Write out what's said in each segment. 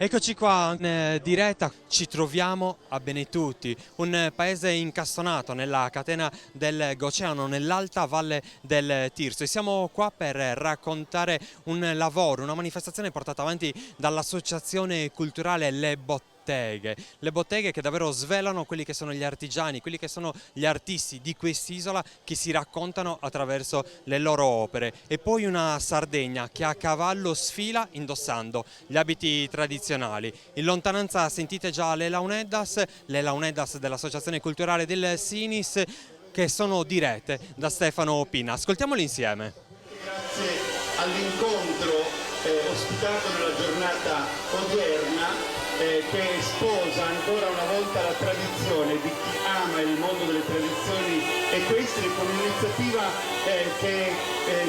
Eccoci qua in diretta, ci troviamo a Benetutti, un paese incastonato nella catena dell'Oceano, nell'alta valle del Tirso, e siamo qua per raccontare un lavoro, una manifestazione portata avanti dall'associazione culturale Le botteghe che davvero svelano quelli che sono gli artigiani, quelli che sono gli artisti di quest'isola che si raccontano attraverso le loro opere. E poi una Sardegna che a cavallo sfila indossando gli abiti tradizionali. In lontananza sentite già le launeddas dell'Associazione Culturale del Sinis, che sono dirette da Stefano Pinna. Ascoltiamoli insieme. Grazie all'incontro ospitato nella giornata odierna che sposa ancora una volta la tradizione di chi ama il mondo delle tradizioni equestri, con un'iniziativa che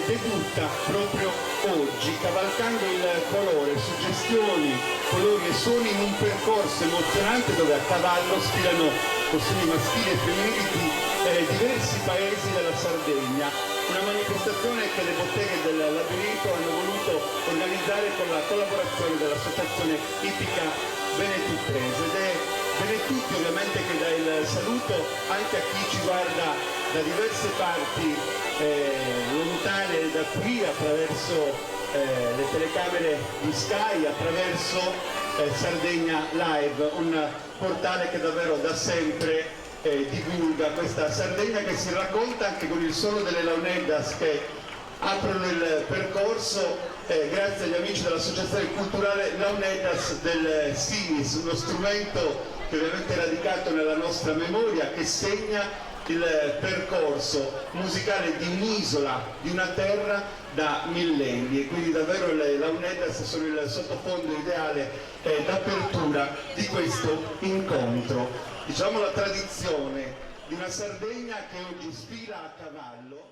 debutta proprio oggi, cavalcando il colore, suggestioni, colori e suoni in un percorso emozionante dove a cavallo sfilano costumi maschili e femminili di diversi paesi della Sardegna. Una manifestazione che le botteghe del Labirinto hanno voluto organizzare con la collaborazione dell'Associazione Ippica Benetuttese, ed è Benetutti ovviamente che dà il saluto anche a chi ci guarda da diverse parti lontane da qui, attraverso le telecamere di Sky, attraverso Sardegna Live, un portale che davvero da sempre divulga questa Sardegna, che si racconta anche con il suono delle launeddas che aprono il percorso grazie agli amici dell'Associazione Culturale Launeddas del Sinis, uno strumento che ovviamente è radicato nella nostra memoria, che segna il percorso musicale di un'isola, di una terra da millenni, e quindi davvero le launeddas sono il sottofondo ideale d'apertura di questo incontro. Diciamo la tradizione di una Sardegna che oggi sfila a cavallo.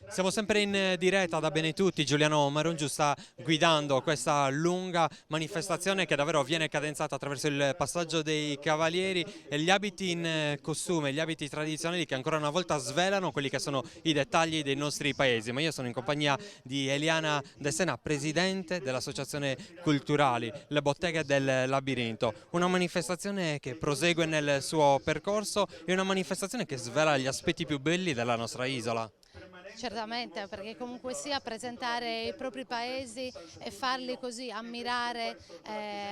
Siamo sempre in diretta da Benetutti. Giuliano Marongiu sta guidando questa lunga manifestazione che davvero viene cadenzata attraverso il passaggio dei cavalieri e gli abiti in costume, gli abiti tradizionali che ancora una volta svelano quelli che sono i dettagli dei nostri paesi. Ma io sono in compagnia di Eliana De Sena, presidente dell'Associazione Culturali Le Botteghe del Labirinto. Una manifestazione che prosegue nel suo percorso e una manifestazione che svela gli aspetti più belli della nostra isola. Certamente, perché comunque sia presentare i propri paesi e farli così ammirare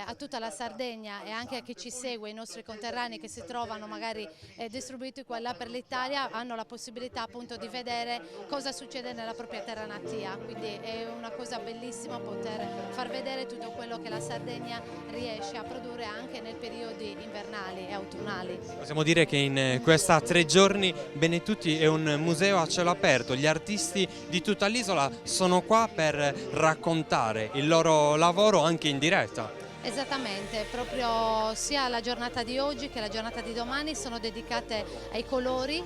a tutta la Sardegna e anche a chi ci segue, i nostri conterranei che si trovano magari distribuiti qua e là per l'Italia, hanno la possibilità appunto di vedere cosa succede nella propria terra natia, quindi è una cosa bellissima poter far vedere tutto quello che la Sardegna riesce a produrre anche nei periodi invernali e autunnali. Possiamo dire che in questa 3 giorni Benetutti è un museo a cielo aperto. Gli artisti di tutta l'isola sono qua per raccontare il loro lavoro anche in diretta. Esattamente, proprio sia la giornata di oggi che la giornata di domani sono dedicate ai colori,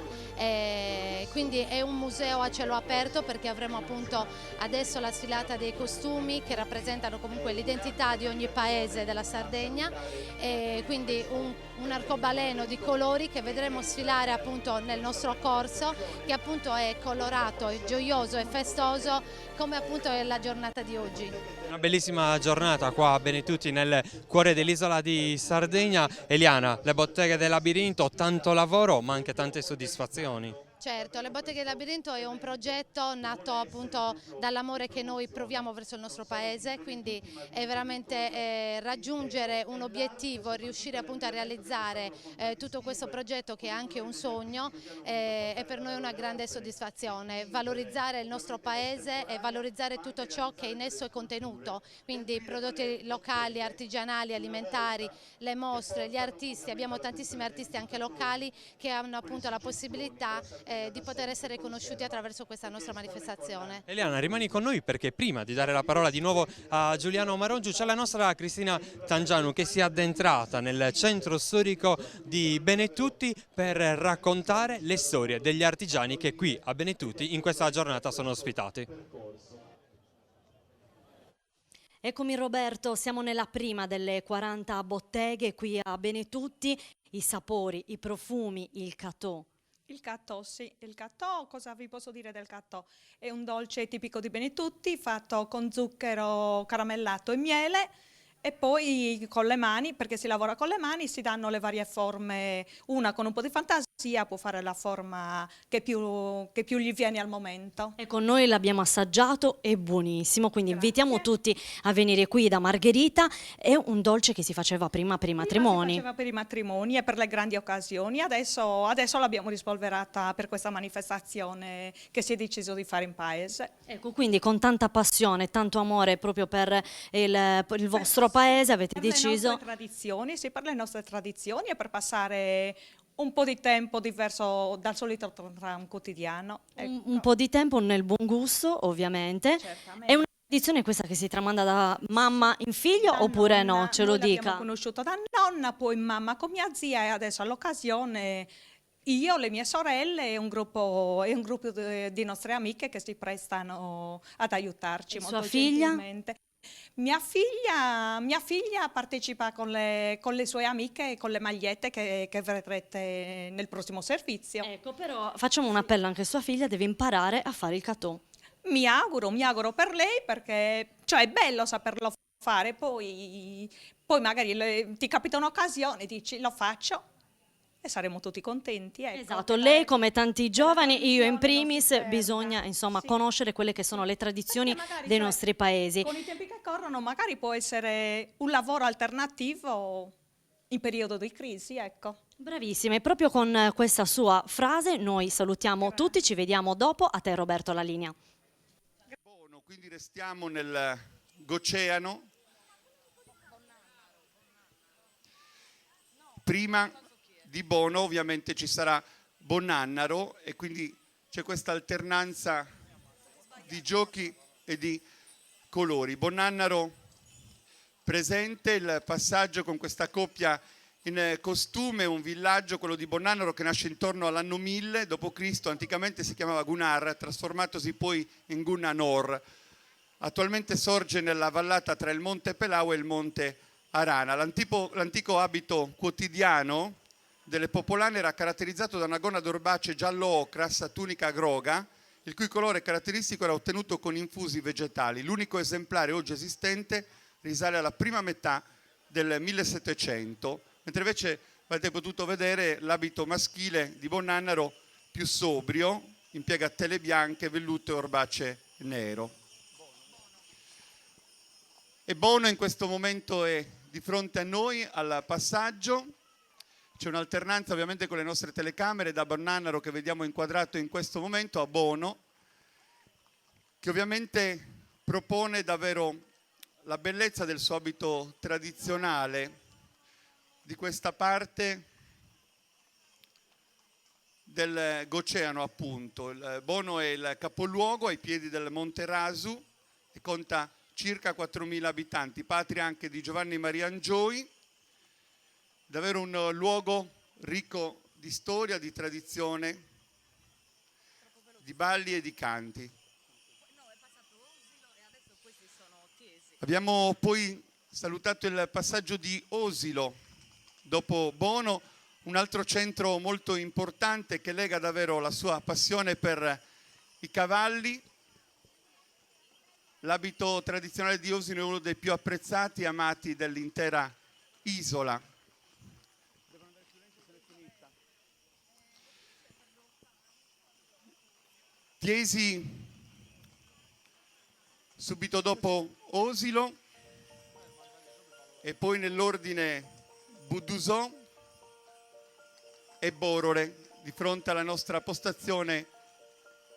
quindi è un museo a cielo aperto perché avremo appunto adesso la sfilata dei costumi che rappresentano comunque l'identità di ogni paese della Sardegna, e quindi un arcobaleno di colori che vedremo sfilare appunto nel nostro corso, che appunto è colorato, è gioioso e festoso come appunto è la giornata di oggi. Una bellissima giornata qua a Benetutti nel cuore dell'isola di Sardegna. Eliana, le botteghe del labirinto, tanto lavoro ma anche tante soddisfazioni. Certo, le Botteghe del Labirinto è un progetto nato appunto dall'amore che noi proviamo verso il nostro paese, quindi è veramente raggiungere un obiettivo, riuscire appunto a realizzare tutto questo progetto che è anche un sogno, è per noi una grande soddisfazione, valorizzare il nostro paese e valorizzare tutto ciò che in esso è contenuto, quindi prodotti locali, artigianali, alimentari, le mostre, gli artisti, abbiamo tantissimi artisti anche locali che hanno appunto la possibilità di poter essere conosciuti attraverso questa nostra manifestazione. Eliana, rimani con noi perché prima di dare la parola di nuovo a Giuliano Marongiu c'è la nostra Cristina Tangianu che si è addentrata nel centro storico di Benetutti per raccontare le storie degli artigiani che qui a Benetutti in questa giornata sono ospitati. Eccomi Roberto, siamo nella prima delle 40 botteghe qui a Benetutti, i sapori, i profumi, il catò. Il cattò, sì, il cattò, cosa vi posso dire del cattò? È un dolce tipico di Benetutti, fatto con zucchero caramellato e miele e poi con le mani, perché si lavora con le mani, si danno le varie forme, una con un po' di fantasia può fare la forma che più gli viene al momento. Ecco, noi l'abbiamo assaggiato, è buonissimo, quindi Grazie. invitiamo tutti a venire qui da Margherita, è un dolce che si faceva prima per i matrimoni. Si faceva per i matrimoni e per le grandi occasioni, adesso l'abbiamo rispolverata per questa manifestazione che si è deciso di fare in paese. Ecco, quindi con tanta passione, tanto amore proprio per il vostro paese avete Per le deciso... nostre tradizioni, sì, per le nostre tradizioni e per passare un po' di tempo diverso dal solito tram quotidiano. Un po' di tempo nel buon gusto, ovviamente. Certamente. È una tradizione questa che si tramanda da mamma in figlio Da oppure nonna, no? Ce lo noi l'abbiamo dica. conosciuto da nonna, poi mamma con mia zia e adesso all'occasione io, le mie sorelle e un gruppo di nostre amiche che si prestano ad aiutarci E molto sua figlia? gentilmente. Mia figlia partecipa con le sue amiche e con le magliette che vedrete nel prossimo servizio. Ecco, però facciamo un appello anche a sua figlia, deve imparare a fare il catò. Mi auguro per lei perché cioè, è bello saperlo fare, poi magari ti capita un'occasione, dici lo faccio e saremo tutti contenti. Ecco. Esatto, lei come tanti giovani, io in non si primis, perde. bisogna insomma Sì. conoscere quelle che sono le tradizioni Perché magari, dei cioè, nostri paesi. Con i tempi che corrono magari può essere un lavoro alternativo in periodo di crisi, ecco. Bravissima, e proprio con questa sua frase noi salutiamo tutti, ci vediamo dopo. A te Roberto la linea. Bono, quindi restiamo nel Goceano. Prima di Bono ovviamente ci sarà Bonannaro e quindi c'è questa alternanza di giochi e di colori. Bonannaro presente, il passaggio con questa coppia in costume, un villaggio, quello di Bonannaro, che nasce intorno all'anno 1000 d.C., anticamente si chiamava Gunnar, trasformatosi poi in Gunnanor. Attualmente sorge nella vallata tra il monte Pelau e il monte Arana. L'antico abito quotidiano delle popolane era caratterizzato da una gonna d'orbace giallo-ocra, a tunica groga, il cui colore caratteristico era ottenuto con infusi vegetali. L'unico esemplare oggi esistente risale alla prima metà del 1700, mentre invece avete potuto vedere l'abito maschile di Bonannaro più sobrio, impiega tele bianche, velluto e orbace nero. E Bono in questo momento è di fronte a noi al passaggio. C'è un'alternanza ovviamente con le nostre telecamere da Bonannaro che vediamo inquadrato in questo momento a Bono, che ovviamente propone davvero la bellezza del suo abito tradizionale di questa parte del Goceano, appunto. Il Bono è il capoluogo ai piedi del Monte Rasu e conta circa 4.000 abitanti, patria anche di Giovanni Maria Angioi, davvero un luogo ricco di storia, di tradizione, di balli e di canti. Abbiamo poi salutato il passaggio di Osilo, dopo Bono, un altro centro molto importante che lega davvero la sua passione per i cavalli. L'abito tradizionale di Osilo è uno dei più apprezzati e amati dell'intera isola. Chiesi subito dopo Osilo e poi nell'ordine Budusò e Borore di fronte alla nostra postazione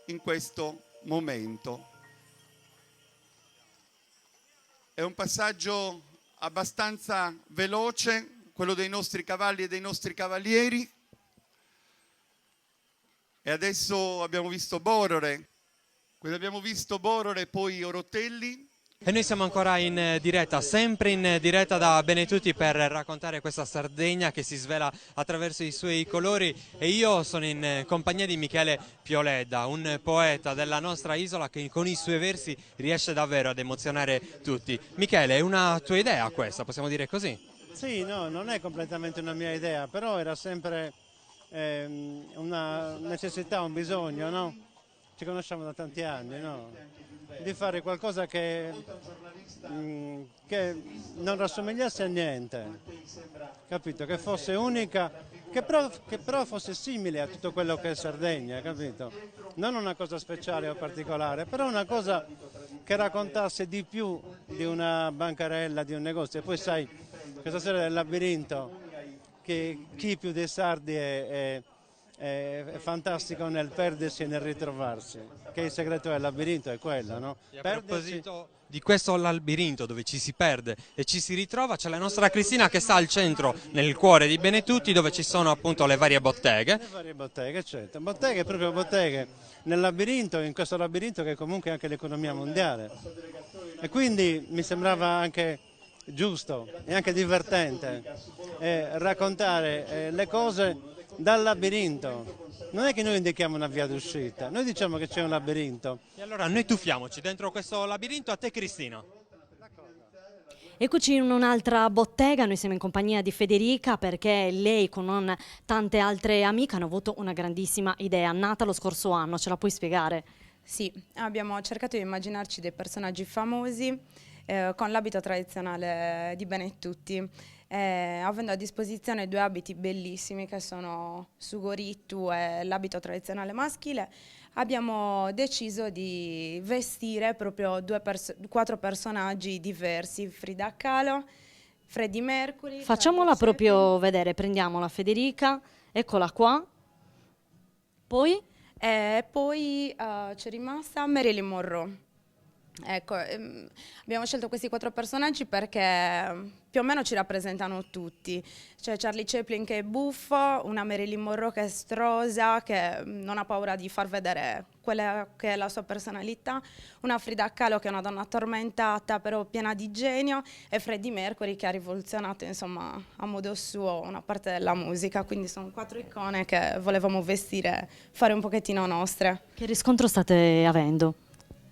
in questo momento. È un passaggio abbastanza veloce, quello dei nostri cavalli e dei nostri cavalieri. E adesso abbiamo visto Borore, poi Orotelli. E noi siamo ancora in diretta, sempre in diretta da Benetutti per raccontare questa Sardegna che si svela attraverso i suoi colori, e io sono in compagnia di Michele Pioledda, un poeta della nostra isola che con i suoi versi riesce davvero ad emozionare tutti. Michele, è una tua idea questa, possiamo dire così? Sì, no, non è completamente una mia idea, però era sempre una necessità, un bisogno, no? Ci conosciamo da tanti anni, no? Di fare qualcosa che non rassomigliasse a niente, capito? Che fosse unica, che però fosse simile a tutto quello che è Sardegna, capito? Non una cosa speciale o particolare, però una cosa che raccontasse di più di una bancarella, di un negozio. E poi sai, questa storia del labirinto, che chi più dei sardi è fantastico nel perdersi e nel ritrovarsi, che il segreto del labirinto è quello, no? E a proposito di questo labirinto dove ci si perde e ci si ritrova, c'è la nostra Cristina che sta al centro, nel cuore di Benetutti, dove ci sono appunto le varie botteghe. Le varie botteghe, certo, botteghe, proprio botteghe, nel labirinto, in questo labirinto che comunque è anche l'economia mondiale. E quindi mi sembrava anche giusto e anche divertente raccontare le cose dal labirinto. Non è che noi indichiamo una via d'uscita, noi diciamo che c'è un labirinto. E allora noi tuffiamoci dentro questo labirinto, a te Cristina. Eccoci in un'altra bottega, noi siamo in compagnia di Federica perché lei con tante altre amiche hanno avuto una grandissima idea, nata lo scorso anno, ce la puoi spiegare? Sì, abbiamo cercato di immaginarci dei personaggi famosi con l'abito tradizionale di Benetutti, avendo a disposizione due abiti bellissimi che sono Sugorittu e l'abito tradizionale maschile. Abbiamo deciso di vestire proprio quattro personaggi diversi: Frida Kahlo, Freddie Mercury. Facciamola Charlie proprio Chaplin. vedere, prendiamola Federica, eccola qua, poi E poi c'è rimasta Marilyn Monroe. Ecco, abbiamo scelto questi quattro personaggi perché più o meno ci rappresentano tutti. C'è Charlie Chaplin che è buffo, una Marilyn Monroe che è strosa, che non ha paura di far vedere quella che è la sua personalità, una Frida Kahlo che è una donna tormentata però piena di genio, e Freddie Mercury che ha rivoluzionato, insomma, a modo suo una parte della musica. Quindi sono quattro icone che volevamo vestire, fare un pochettino nostre. che riscontro state avendo?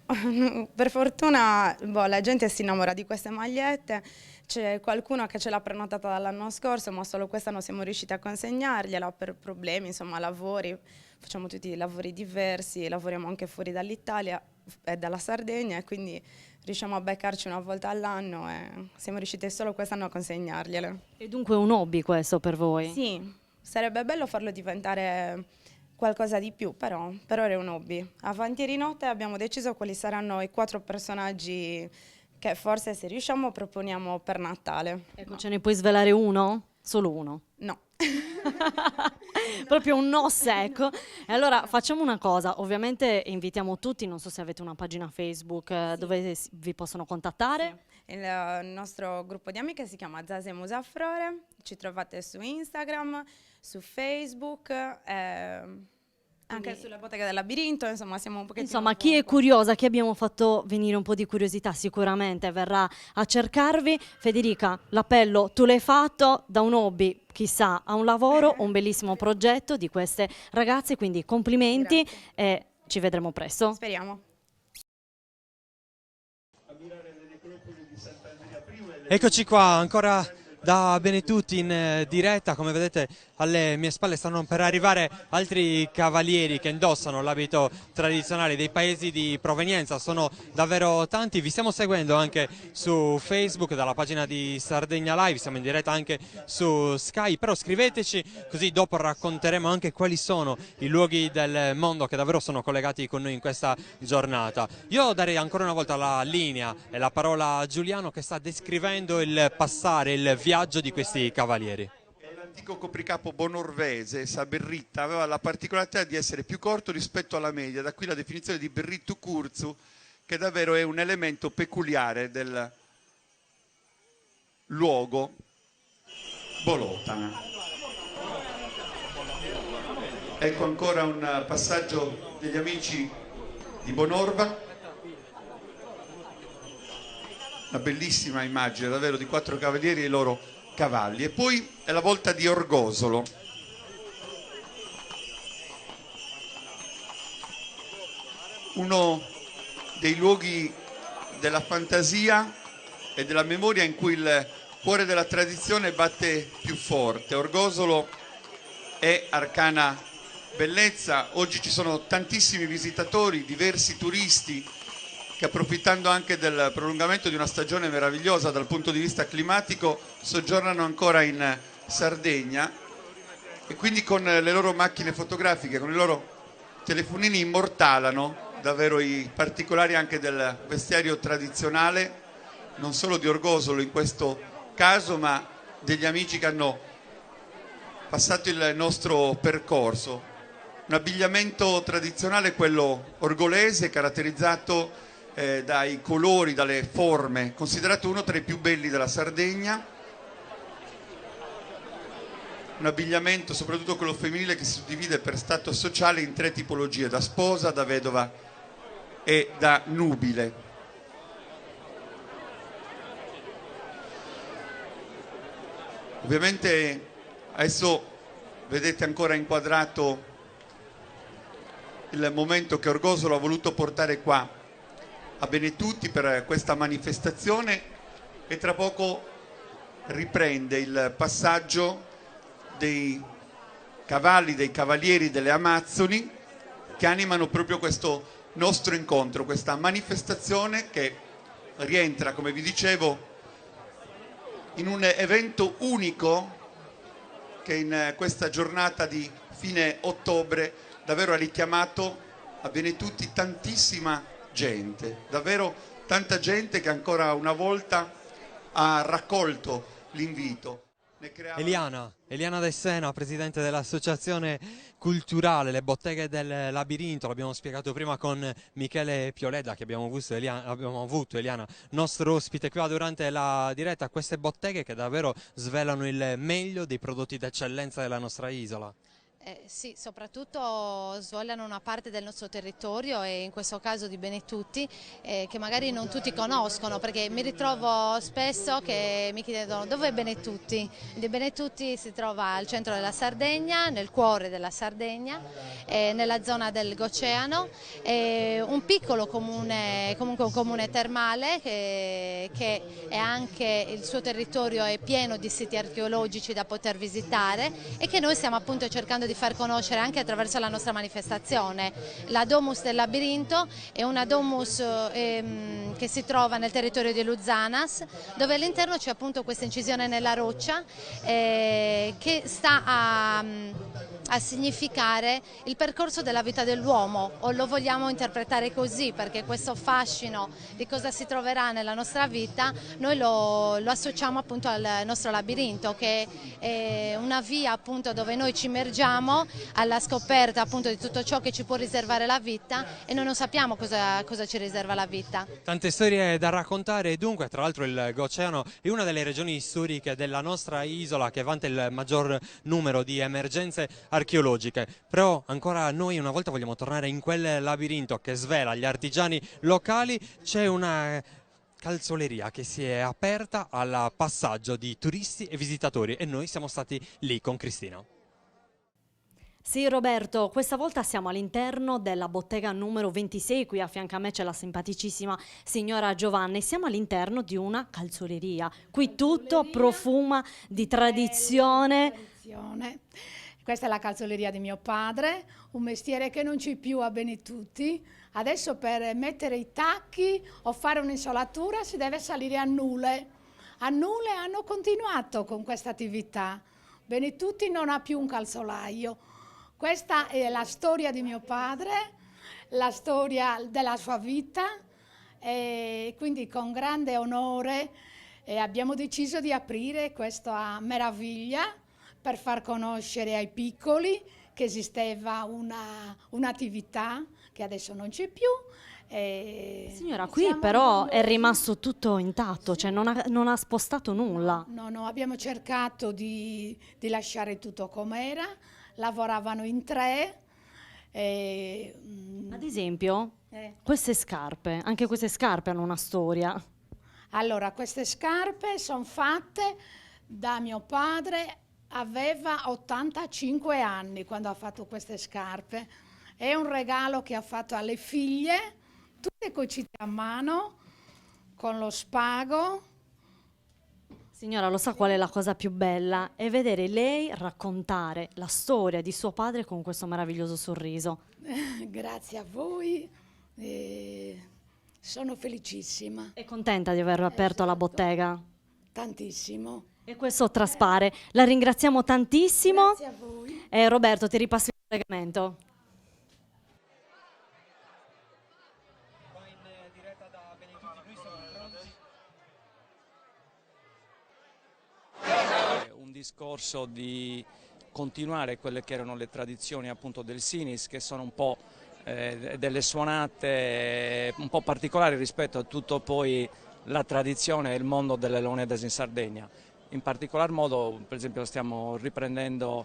Per fortuna la gente si innamora di queste magliette, c'è qualcuno che ce l'ha prenotata dall'anno scorso, ma solo questa non siamo riusciti a consegnargliela per problemi, insomma, lavori. Facciamo tutti lavori diversi, lavoriamo anche fuori dall'Italia e dalla Sardegna, e quindi riusciamo a beccarci una volta all'anno e siamo riusciti solo quest'anno a consegnargliele. È dunque un hobby questo per voi? Sì, sarebbe bello farlo diventare qualcosa di più, però per ora è un hobby. Avanti di notte abbiamo deciso quali saranno i quattro personaggi che forse, se riusciamo, proponiamo per Natale. Ecco, No. ce ne puoi svelare uno? Solo uno? No. Proprio un no secco. E allora facciamo una cosa, ovviamente invitiamo tutti, non so se avete una pagina Facebook dove vi possono contattare. Il nostro gruppo di amiche si chiama Zase Musafrore, ci trovate su Instagram, su Facebook, Anche sulla bottega del labirinto, insomma, siamo un pochettino... Insomma, chi è curiosa, chi abbiamo fatto venire un po' di curiosità, sicuramente verrà a cercarvi. Federica, l'appello tu l'hai fatto, da un hobby, chissà, a un lavoro, un bellissimo progetto di queste ragazze, quindi complimenti. Grazie. E ci vedremo presto. Speriamo. Eccoci qua ancora da Benetutti in diretta. Come vedete alle mie spalle stanno per arrivare altri cavalieri che indossano l'abito tradizionale dei paesi di provenienza, sono davvero tanti. Vi stiamo seguendo anche su Facebook dalla pagina di Sardegna Live, siamo in diretta anche su Sky, però scriveteci così dopo racconteremo anche quali sono i luoghi del mondo che davvero sono collegati con noi in questa giornata. Io darei ancora una volta la linea e la parola a Giuliano che sta descrivendo il passare, il viaggio di questi cavalieri. L'antico copricapo bonorvese, Saberritta, aveva la particolarità di essere più corto rispetto alla media, da qui la definizione di berrittu curzu, che davvero è un elemento peculiare del luogo Bolotana. Ecco ancora un passaggio degli amici di Bonorva, una bellissima immagine davvero di 4 cavalieri e i loro cavalli. E poi è la volta di Orgosolo, uno dei luoghi della fantasia e della memoria in cui il cuore della tradizione batte più forte. Orgosolo è arcana bellezza, oggi ci sono tantissimi visitatori, diversi turisti che, approfittando anche del prolungamento di una stagione meravigliosa dal punto di vista climatico, soggiornano ancora in Sardegna e quindi con le loro macchine fotografiche, con i loro telefonini immortalano davvero i particolari anche del vestiario tradizionale, non solo di Orgosolo in questo caso, ma degli amici che hanno passato il nostro percorso. Un abbigliamento tradizionale, quello orgolese, caratterizzato dai colori, dalle forme, considerato uno tra i più belli della Sardegna. Un abbigliamento, soprattutto quello femminile, che si suddivide per stato sociale in 3 tipologie: da sposa, da vedova e da nubile. Ovviamente adesso vedete ancora inquadrato il momento che Orgosolo ha voluto portare qua a Benetutti per questa manifestazione, e tra poco riprende il passaggio dei cavalli, dei cavalieri delle Amazzoni, che animano proprio questo nostro incontro, questa manifestazione che rientra, come vi dicevo, in un evento unico che in questa giornata di fine ottobre davvero ha richiamato a Benetutti tantissima gente, davvero tanta gente che ancora una volta ha raccolto l'invito. Eliana De Sena, presidente dell'associazione culturale Le Botteghe del Labirinto, l'abbiamo spiegato prima con Michele Pioleda, che abbiamo avuto Eliana, nostro ospite qui durante la diretta. Queste botteghe che davvero svelano il meglio dei prodotti d'eccellenza della nostra isola. Sì, soprattutto svogliano una parte del nostro territorio, e in questo caso di Benetutti, che magari non tutti conoscono, perché mi ritrovo spesso che mi chiedono dove è Benetutti. Di Benetutti si trova al centro della Sardegna, nel cuore della Sardegna, nella zona del Goceano, un piccolo comune, comunque un comune termale che è anche, il suo territorio è pieno di siti archeologici da poter visitare e che noi stiamo appunto cercando di far conoscere anche attraverso la nostra manifestazione. La Domus del Labirinto è una domus che si trova nel territorio di Luzanas, dove all'interno c'è appunto questa incisione nella roccia che sta a significare il percorso della vita dell'uomo, o lo vogliamo interpretare così, perché questo fascino di cosa si troverà nella nostra vita noi lo associamo appunto al nostro labirinto, che è una via appunto dove noi ci immergiamo alla scoperta appunto di tutto ciò che ci può riservare la vita, e noi non sappiamo cosa ci riserva la vita. Tante Tante storie da raccontare e dunque, tra l'altro, il Goceano è una delle regioni storiche della nostra isola che vanta il maggior numero di emergenze archeologiche. Però ancora noi una volta vogliamo tornare in quel labirinto che svela gli artigiani locali. C'è una calzoleria che si è aperta al passaggio di turisti e visitatori e noi siamo stati lì con Cristina. Sì, Roberto, questa volta siamo all'interno della bottega numero 26, qui a fianco a me c'è la simpaticissima signora Giovanni, siamo all'interno di una calzoleria, qui tutto profuma di tradizione. Questa è la calzoleria di mio padre, un mestiere che non c'è più a Benetutti. Adesso per mettere i tacchi o fare un'insolatura si deve salire a Nule. A Nule hanno continuato con questa attività. Benetutti non ha più un calzolaio. Questa è la storia di mio padre, la storia della sua vita, e quindi con grande onore abbiamo deciso di aprire questa meraviglia per far conoscere ai piccoli che esisteva un'attività che adesso non c'è più. Signora, qui però è rimasto tutto intatto, cioè non ha spostato nulla. No, abbiamo cercato di lasciare tutto com'era. Lavoravano in 3. Ad esempio, queste scarpe, anche queste scarpe hanno una storia. Allora, queste scarpe sono fatte da mio padre, aveva 85 anni quando ha fatto queste scarpe. È un regalo che ha fatto alle figlie, tutte cucite a mano, con lo spago. Signora, lo sa qual è la cosa più bella? È vedere lei raccontare la storia di suo padre con questo meraviglioso sorriso. Grazie a voi, sono felicissima. È contenta di aver aperto la bottega? Tantissimo. E questo traspare. La ringraziamo tantissimo. Grazie a voi. Roberto, ti ripasso il collegamento. Un discorso di continuare quelle che erano le tradizioni appunto del Sinis, che sono un po' delle suonate un po' particolari rispetto a tutto poi la tradizione e il mondo delle Leonidas in Sardegna. In particolar modo, per esempio, stiamo riprendendo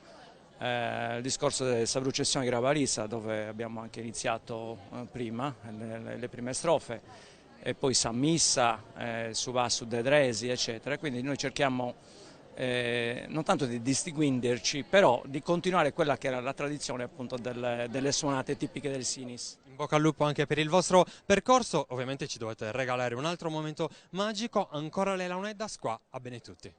il discorso della Savrucessione Gravarisa, dove abbiamo anche iniziato prima, le prime strofe, e poi San Missa, Suvà su Dedresi, eccetera. Quindi noi cerchiamo non tanto di distinguerci, però di continuare quella che era la tradizione appunto delle suonate tipiche del Sinis. In bocca al lupo anche per il vostro percorso, ovviamente ci dovete regalare un altro momento magico, ancora le Leonidas qua a Benetutti.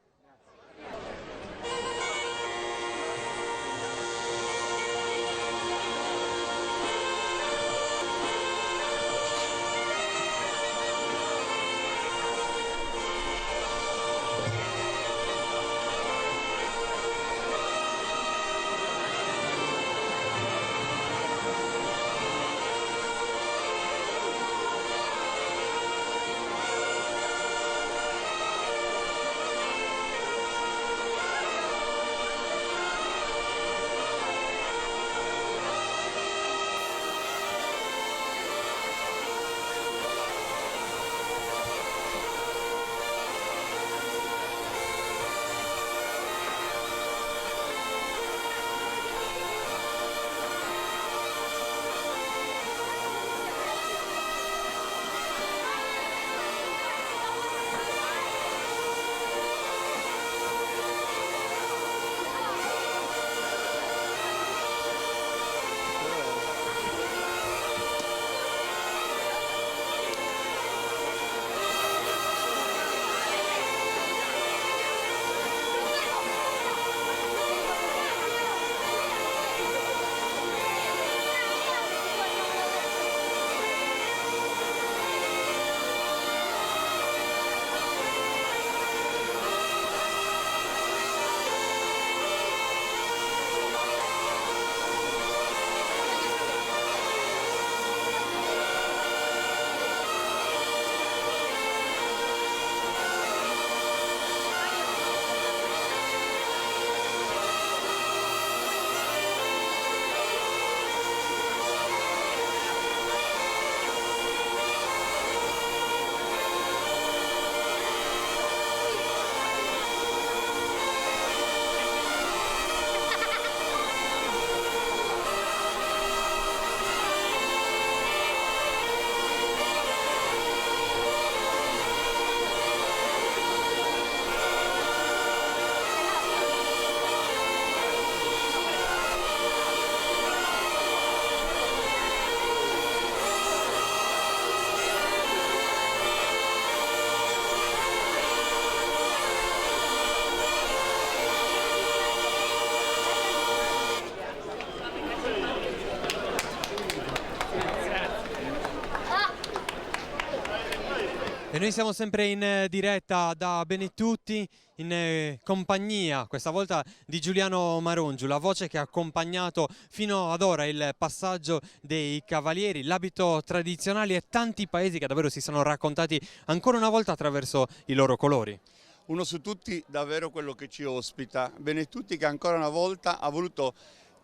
E noi siamo sempre in diretta da Benetutti in compagnia questa volta di Giuliano Marongiu, la voce che ha accompagnato fino ad ora il passaggio dei cavalieri, l'abito tradizionale e tanti paesi che davvero si sono raccontati ancora una volta attraverso i loro colori. Uno su tutti davvero quello che ci ospita, Benetutti, che ancora una volta ha voluto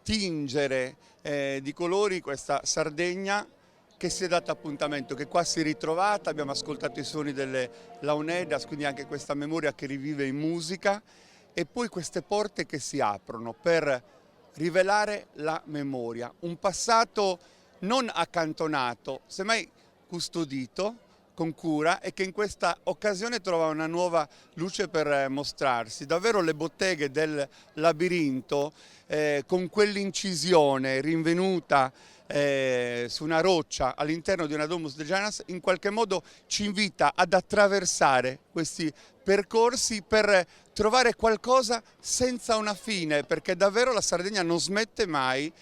tingere di colori questa Sardegna che si è data appuntamento, che qua si è ritrovata. Abbiamo ascoltato i suoni delle Launedas, quindi anche questa memoria che rivive in musica, e poi queste porte che si aprono per rivelare la memoria, un passato non accantonato, semmai custodito con cura, e che in questa occasione trova una nuova luce per mostrarsi. Davvero le botteghe del labirinto, con quell'incisione rinvenuta su una roccia all'interno di una Domus de Janas, in qualche modo ci invita ad attraversare questi percorsi per trovare qualcosa senza una fine, perché davvero la Sardegna non smette mai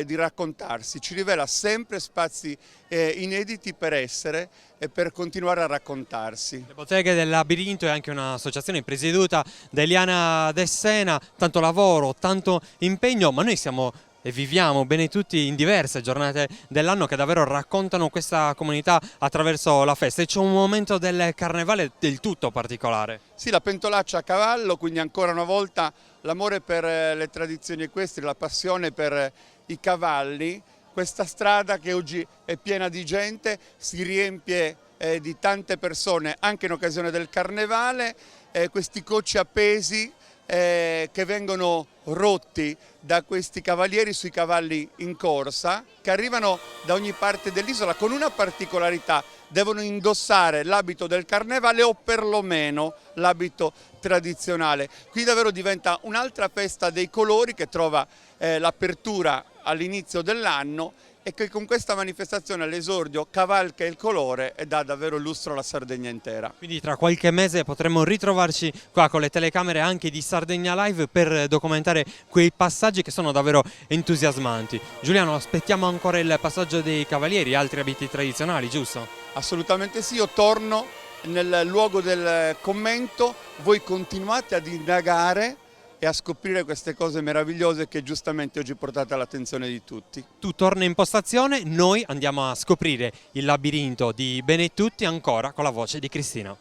di raccontarsi, ci rivela sempre spazi inediti per essere e per continuare a raccontarsi. Le botteghe del labirinto è anche un'associazione presieduta da Eliana Dessena, tanto lavoro, tanto impegno, ma noi siamo e viviamo Benetutti in diverse giornate dell'anno che davvero raccontano questa comunità attraverso la festa, e c'è un momento del carnevale del tutto particolare. Sì, la pentolaccia a cavallo, quindi ancora una volta l'amore per le tradizioni equestri, la passione per i cavalli. Questa strada che oggi è piena di gente, si riempie di tante persone anche in occasione del carnevale, questi cocci appesi che vengono rotti da questi cavalieri sui cavalli in corsa, che arrivano da ogni parte dell'isola con una particolarità: devono indossare l'abito del carnevale o perlomeno l'abito tradizionale. Qui davvero diventa un'altra festa dei colori che trova l'apertura all'inizio dell'anno, e che con questa manifestazione all'esordio cavalca il colore e dà davvero lustro alla Sardegna intera. Quindi tra qualche mese potremo ritrovarci qua con le telecamere anche di Sardegna Live per documentare quei passaggi che sono davvero entusiasmanti. Giuliano, aspettiamo ancora il passaggio dei cavalieri, altri abiti tradizionali, giusto? Assolutamente sì, io torno nel luogo del commento, voi continuate ad indagare e a scoprire queste cose meravigliose che giustamente oggi portate all'attenzione di tutti. Tu torna in postazione, noi andiamo a scoprire il labirinto di Benetutti ancora con la voce di Cristina.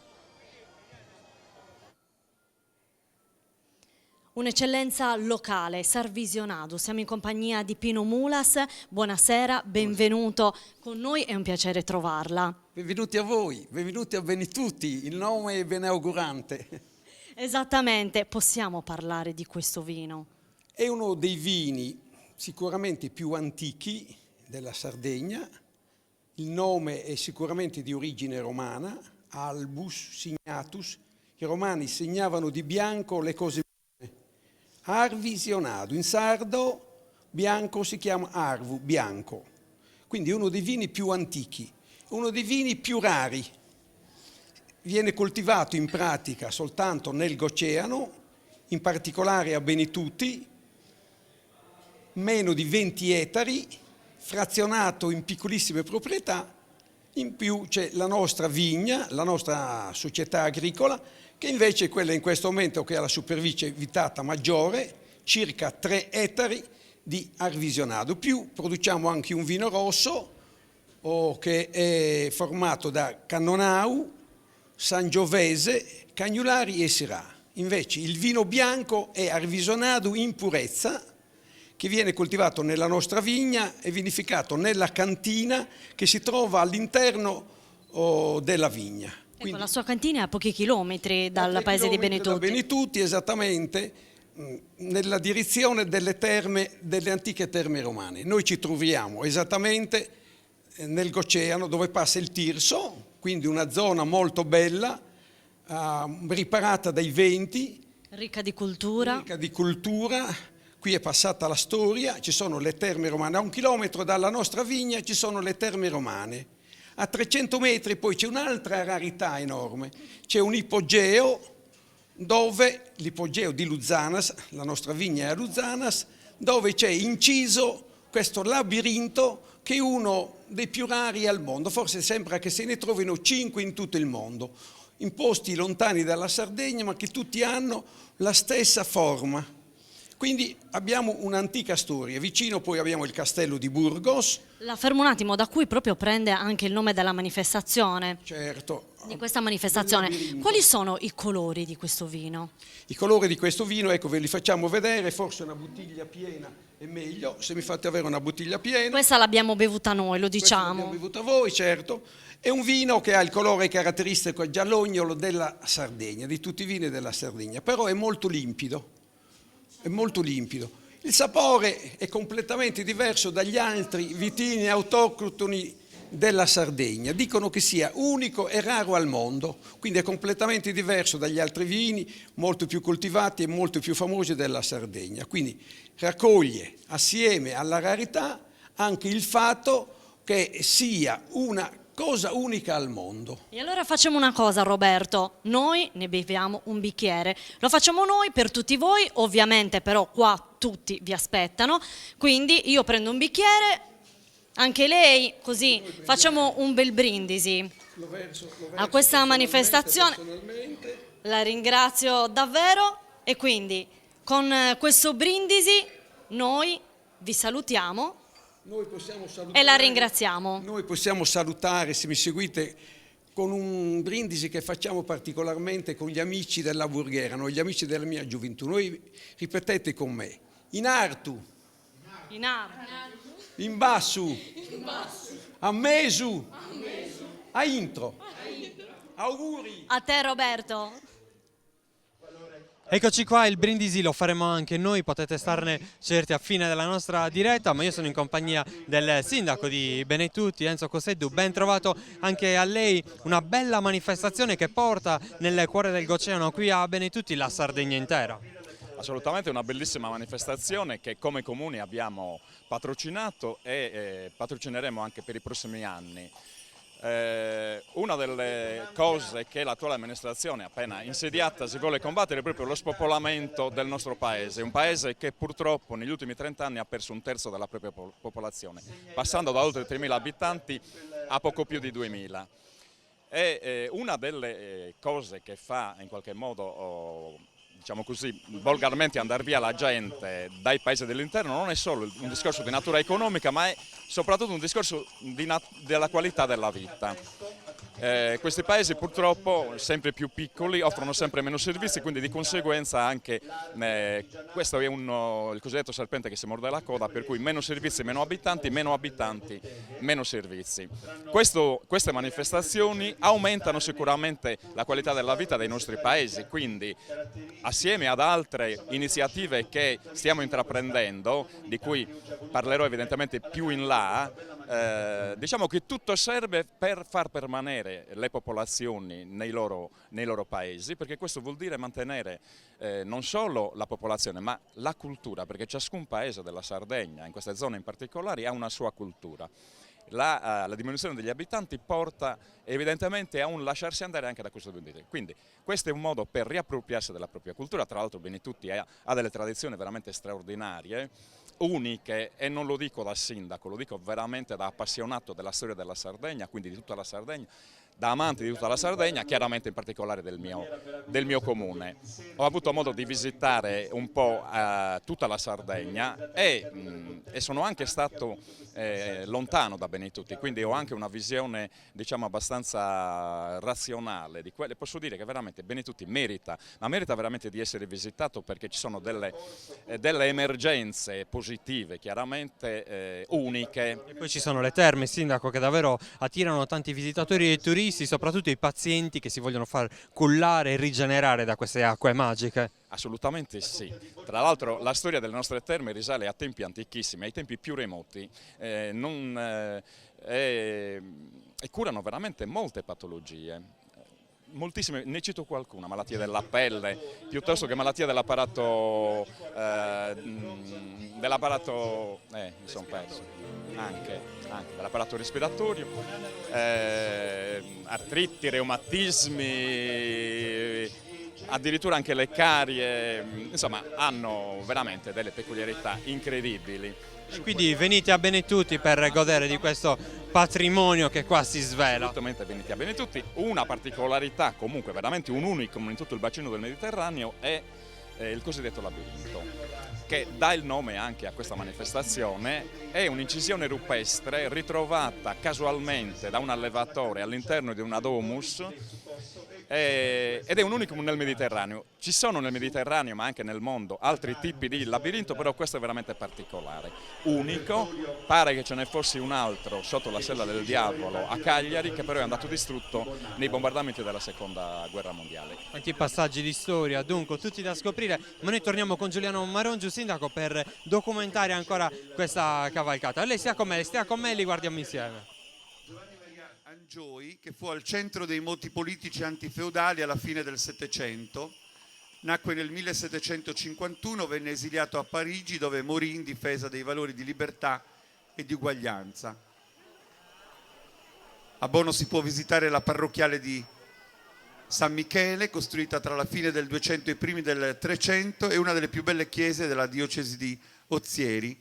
Un'eccellenza locale, Sarvisionado. Siamo in compagnia di Pino Mulas. Buonasera, benvenuto con noi, è un piacere trovarla. Benvenuti a voi, benvenuti a Benetutti, il nome è beneaugurante. Esattamente, possiamo parlare di questo vino? È uno dei vini sicuramente più antichi della Sardegna, il nome è sicuramente di origine romana, Albus Signatus, i romani segnavano di bianco le cose buone. Arvisionado, in sardo bianco si chiama arvu, bianco, quindi è uno dei vini più antichi, uno dei vini più rari. Viene coltivato in pratica soltanto nel Goceano, in particolare a Benetutti, meno di 20 ettari, frazionato in piccolissime proprietà. In più c'è la nostra vigna, la nostra società agricola, che invece è quella in questo momento che ha la superficie vitata maggiore, circa 3 ettari di Arvisionado. Più produciamo anche un vino rosso che è formato da Cannonau, Sangiovese, Cagnolari e Syrah. Invece il vino bianco è Arvisionado in purezza, che viene coltivato nella nostra vigna e vinificato nella cantina che si trova all'interno della vigna. Quindi, la sua cantina è a pochi chilometri dal paese di Benetutti. Da Benetutti, esattamente, nella direzione delle antiche terme romane. Noi ci troviamo esattamente nel Goceano, dove passa il Tirso, quindi una zona molto bella, riparata dai venti. Ricca di cultura. Ricca di cultura. Qui è passata la storia, ci sono le terme romane. A 1 chilometro dalla nostra vigna ci sono le terme romane. A 300 metri poi c'è un'altra rarità enorme. C'è un ipogeo, l'ipogeo di Luzanas, la nostra vigna è a Luzanas, dove c'è inciso questo labirinto che è uno dei più rari al mondo, forse sembra che se ne trovino 5 in tutto il mondo, in posti lontani dalla Sardegna, ma che tutti hanno la stessa forma. Quindi abbiamo un'antica storia, vicino poi abbiamo il castello di Burgos. La fermo un attimo, da cui proprio prende anche il nome della manifestazione. Certo. Di questa manifestazione. Quali sono i colori di questo vino? I colori di questo vino, ecco, ve li facciamo vedere, forse una bottiglia piena è meglio, se mi fate avere una bottiglia piena. Questa l'abbiamo bevuta noi, lo diciamo. L'abbiamo bevuta voi, certo. È un vino che ha il colore caratteristico giallognolo della Sardegna, di tutti i vini della Sardegna, però è molto limpido. È molto limpido. Il sapore è completamente diverso dagli altri vitini autoctoni della Sardegna. Dicono che sia unico e raro al mondo, quindi è completamente diverso dagli altri vini, molto più coltivati e molto più famosi della Sardegna. Quindi raccoglie assieme alla rarità anche il fatto che sia una cosa unica al mondo. E allora facciamo una cosa, Roberto, noi ne beviamo un bicchiere, lo facciamo noi per tutti voi, ovviamente però qua tutti vi aspettano, quindi io prendo un bicchiere, anche lei, così facciamo un bel brindisi a questa manifestazione. La ringrazio davvero e quindi con questo brindisi noi vi salutiamo. Noi possiamo salutare, e la ringraziamo. Noi possiamo salutare, se mi seguite, con un brindisi che facciamo particolarmente con gli amici della Burghera, gli amici della mia gioventù. Noi ripetete con me: in artu, in bassu, a mesu, a intro. Auguri. A te, Roberto. Eccoci qua, il brindisi lo faremo anche noi, potete starne certi a fine della nostra diretta, ma io sono in compagnia del sindaco di Benetutti, Enzo Coseddu. Ben trovato anche a lei, una bella manifestazione che porta nel cuore del Goceano qui a Benetutti la Sardegna intera. Assolutamente una bellissima manifestazione che come comuni abbiamo patrocinato e patrocineremo anche per i prossimi anni. Una delle cose che l'attuale amministrazione appena insediata si vuole combattere è proprio lo spopolamento del nostro paese, un paese che purtroppo negli ultimi 30 anni ha perso un terzo della propria popolazione, passando da oltre 3.000 abitanti a poco più di 2.000. E una delle cose che fa in qualche modo, diciamo così, volgarmente andare via la gente dai paesi dell'interno non è solo un discorso di natura economica, ma è soprattutto un discorso della qualità della vita. Questi paesi purtroppo sempre più piccoli offrono sempre meno servizi, quindi di conseguenza anche questo è il cosiddetto serpente che si morde la coda, per cui meno servizi, meno abitanti, meno servizi. Queste manifestazioni aumentano sicuramente la qualità della vita dei nostri paesi, quindi assieme ad altre iniziative che stiamo intraprendendo, di cui parlerò evidentemente più in là, diciamo che tutto serve per far permanere le popolazioni nei loro paesi, perché questo vuol dire mantenere non solo la popolazione ma la cultura, perché ciascun paese della Sardegna, in queste zone in particolare, ha una sua cultura. La diminuzione degli abitanti porta evidentemente a un lasciarsi andare anche da questo punto di vista. Quindi questo è un modo per riappropriarsi della propria cultura. Tra l'altro Benetutti ha delle tradizioni veramente straordinarie, uniche, e non lo dico da sindaco, lo dico veramente da appassionato della storia della Sardegna, quindi di tutta la Sardegna, da amante di tutta la Sardegna, chiaramente in particolare del mio comune. Ho avuto modo di visitare un po' tutta la Sardegna e sono anche stato lontano da Benetutti, quindi ho anche una visione, diciamo, abbastanza razionale di quelle. Posso dire che veramente Benetutti merita veramente di essere visitato, perché ci sono delle emergenze positive, chiaramente uniche. E poi ci sono le terme, sindaco, che davvero attirano tanti visitatori e turisti, soprattutto i pazienti che si vogliono far cullare e rigenerare da queste acque magiche. Assolutamente sì. Tra l'altro la storia delle nostre terme risale a tempi antichissimi, ai tempi più remoti, e curano veramente molte patologie. Moltissime, ne cito qualcuna: malattie della pelle, piuttosto che malattie dell'apparato, mi sono perso, anche dell'apparato respiratorio, artriti, reumatismi, addirittura anche le carie, insomma hanno veramente delle peculiarità incredibili. E quindi venite a Benetutti per godere di questo patrimonio che qua si svela. Assolutamente venite a Benetutti. Una particolarità, comunque veramente un unicum in tutto il bacino del Mediterraneo, è il cosiddetto labirinto, che dà il nome anche a questa manifestazione. È un'incisione rupestre ritrovata casualmente da un allevatore all'interno di una domus ed è un unicum nel Mediterraneo. Ci sono nel Mediterraneo ma anche nel mondo altri tipi di labirinto, però questo è veramente particolare, unico. Pare che ce ne fosse un altro sotto la Sella del Diavolo a Cagliari, che però è andato distrutto nei bombardamenti della Seconda Guerra Mondiale. Quanti passaggi di storia, dunque tutti da scoprire, ma noi torniamo con Giuliano Marongiu, sindaco, per documentare ancora questa cavalcata. Lei stia con me e li guardiamo insieme. Angioi, che fu al centro dei moti politici antifeudali alla fine del Settecento, nacque nel 1751, venne esiliato a Parigi dove morì in difesa dei valori di libertà e di uguaglianza. A Bono si può visitare la parrocchiale di San Michele, costruita tra la fine del 200 e i primi del 300, è una delle più belle chiese della diocesi di Ozieri.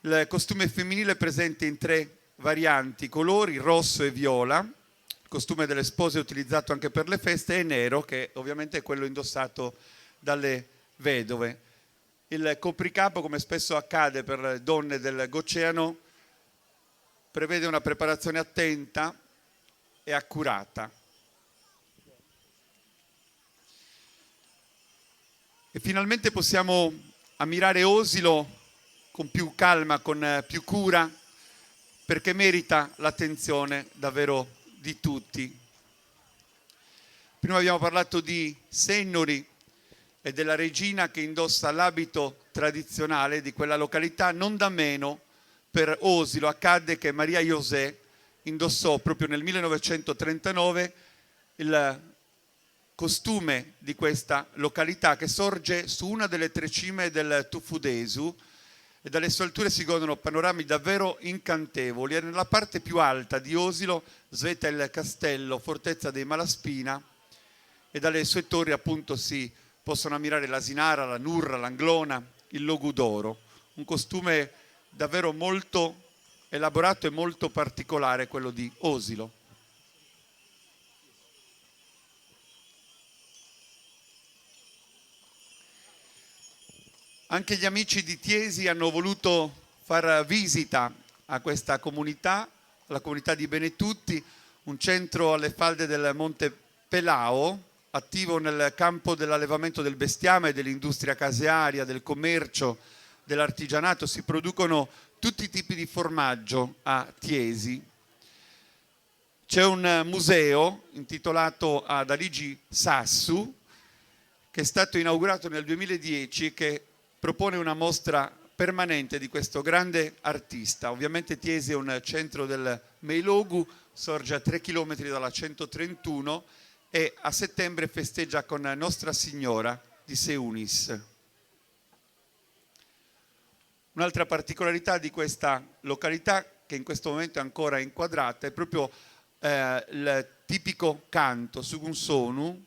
Il costume femminile è presente in 3 varianti, colori, rosso e viola. Il costume delle spose è utilizzato anche per le feste, e nero, che ovviamente è quello indossato dalle vedove. Il copricapo, come spesso accade per le donne del Goceano, prevede una preparazione attenta e accurata. E finalmente possiamo ammirare Osilo con più calma, con più cura, perché merita l'attenzione davvero di tutti. Prima abbiamo parlato di Sennori e della regina che indossa l'abito tradizionale di quella località. Non da meno per Osilo accadde che Maria José indossò proprio nel 1939 il costume di questa località, che sorge su una delle 3 cime del Tufudesu, e dalle sue alture si godono panorami davvero incantevoli. E nella parte più alta di Osilo svetta il castello, fortezza dei Malaspina, e dalle sue torri appunto si possono ammirare l'Asinara, la Nurra, l'Anglona, il Logudoro. Un costume davvero molto elaborato e molto particolare, quello di Osilo. Anche gli amici di Tiesi hanno voluto far visita a questa comunità, la comunità di Benetutti, un centro alle falde del Monte Pelao, attivo nel campo dell'allevamento del bestiame, dell'industria casearia, del commercio, dell'artigianato. Si producono tutti i tipi di formaggio a Tiesi. C'è un museo intitolato ad Aligi Sassu, che è stato inaugurato nel 2010 e che propone una mostra permanente di questo grande artista. Ovviamente Tiesi è un centro del Meilogu, sorge a 3 chilometri dalla 131 e a settembre festeggia con Nostra Signora di Seunis. Un'altra particolarità di questa località, che in questo momento è ancora inquadrata, è proprio il tipico canto, Sugunsonu,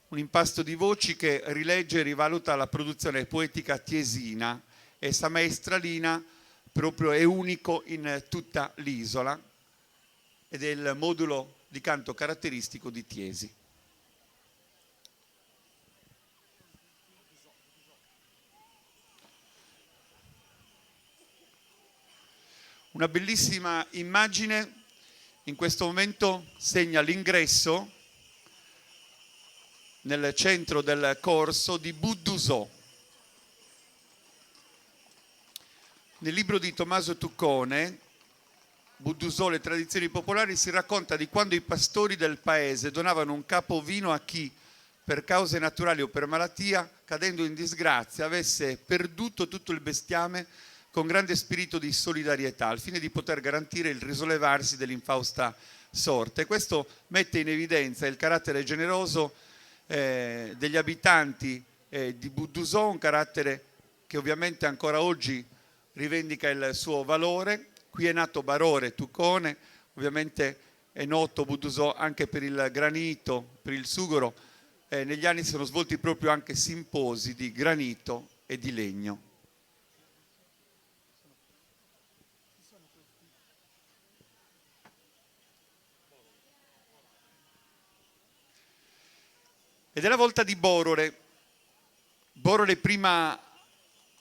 un impasto di voci che rilegge e rivaluta la produzione poetica tiesina. Essa maestralina proprio è unico in tutta l'isola ed è il modulo di canto caratteristico di Tiesi. Una bellissima immagine in questo momento segna l'ingresso nel centro del corso di Buddusò. Nel libro di Tommaso Tuccone, Buddusò, le tradizioni popolari, si racconta di quando i pastori del paese donavano un capo ovino a chi, per cause naturali o per malattia, cadendo in disgrazia, avesse perduto tutto il bestiame con grande spirito di solidarietà, al fine di poter garantire il risollevarsi dell'infausta sorte. Questo mette in evidenza il carattere generoso degli abitanti di Buddusò, un carattere che ovviamente ancora oggi rivendica il suo valore. Qui è nato Barore Tuccone, ovviamente è noto Buddusò anche per il granito, per il sugoro negli anni si sono svolti proprio anche simposi di granito e di legno. Ed è la volta di Borore. Borore prima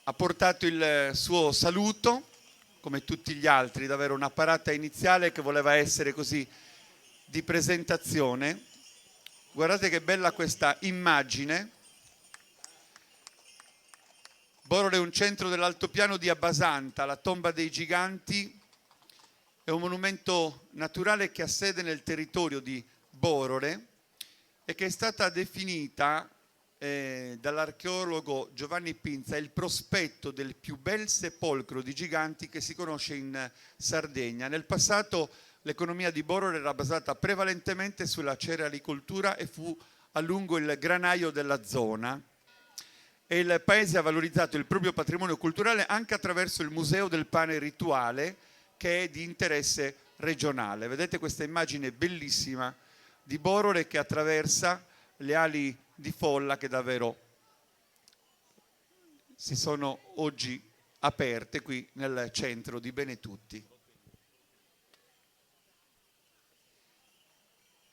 ha portato il suo saluto, come tutti gli altri, davvero una parata iniziale che voleva essere così di presentazione. Guardate che bella questa immagine. Borore è un centro dell'altopiano di Abbasanta, la tomba dei giganti, è un monumento naturale che ha sede nel territorio di Borore e che è stata definita dall'archeologo Giovanni Pinza il prospetto del più bel sepolcro di giganti che si conosce in Sardegna. Nel passato l'economia di Borore era basata prevalentemente sulla cerealicoltura e fu a lungo il granaio della zona. E il paese ha valorizzato il proprio patrimonio culturale anche attraverso il Museo del Pane Rituale, che è di interesse regionale. Vedete questa immagine bellissima di Borore che attraversa le ali di folla che davvero si sono oggi aperte qui nel centro di Benetutti.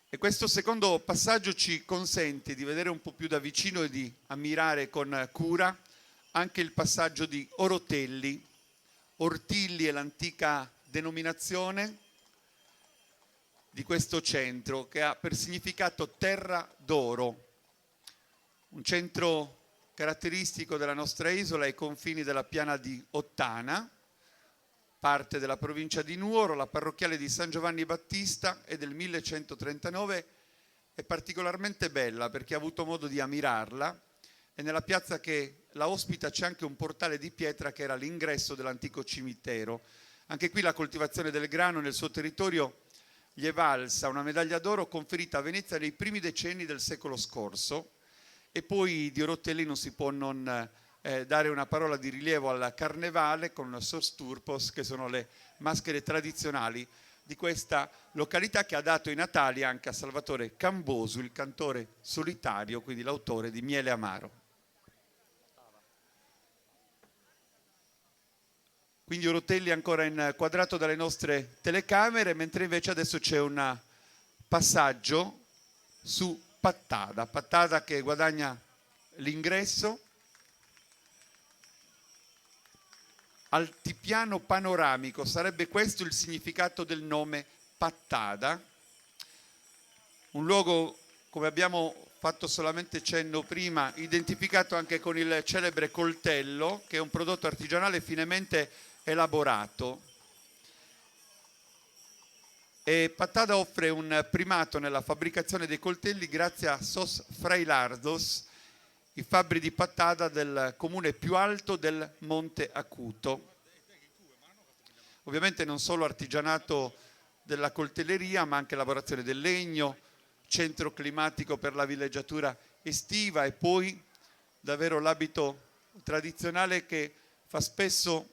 E questo secondo passaggio ci consente di vedere un po' più da vicino e di ammirare con cura anche il passaggio di Orotelli. Ortilli è l'antica denominazione di questo centro che ha per significato terra d'oro, un centro caratteristico della nostra isola ai confini della piana di Ottana, parte della provincia di Nuoro. La parrocchiale di San Giovanni Battista è del 1139, è particolarmente bella perché ho avuto modo di ammirarla e nella piazza che la ospita c'è anche un portale di pietra che era l'ingresso dell'antico cimitero. Anche qui la coltivazione del grano nel suo territorio gli è valsa una medaglia d'oro conferita a Venezia nei primi decenni del secolo scorso. E poi di Orotelli non si può non dare una parola di rilievo al Carnevale con Sos Turpos, che sono le maschere tradizionali di questa località che ha dato i natali anche a Salvatore Cambosu, il cantore solitario, quindi l'autore di Miele Amaro. Quindi Orotelli ancora inquadrato dalle nostre telecamere, mentre invece adesso c'è un passaggio su Pattada. Pattada che guadagna l'ingresso. Altipiano panoramico, sarebbe questo il significato del nome Pattada. Un luogo, come abbiamo fatto solamente cenno prima, identificato anche con il celebre coltello, che è un prodotto artigianale finemente elaborato. E Pattada offre un primato nella fabbricazione dei coltelli grazie a Sos Frailardos, i fabbri di Pattada del comune più alto del Monte Acuto. Ovviamente non solo artigianato della coltelleria, ma anche lavorazione del legno, centro climatico per la villeggiatura estiva e poi davvero l'abito tradizionale che fa spesso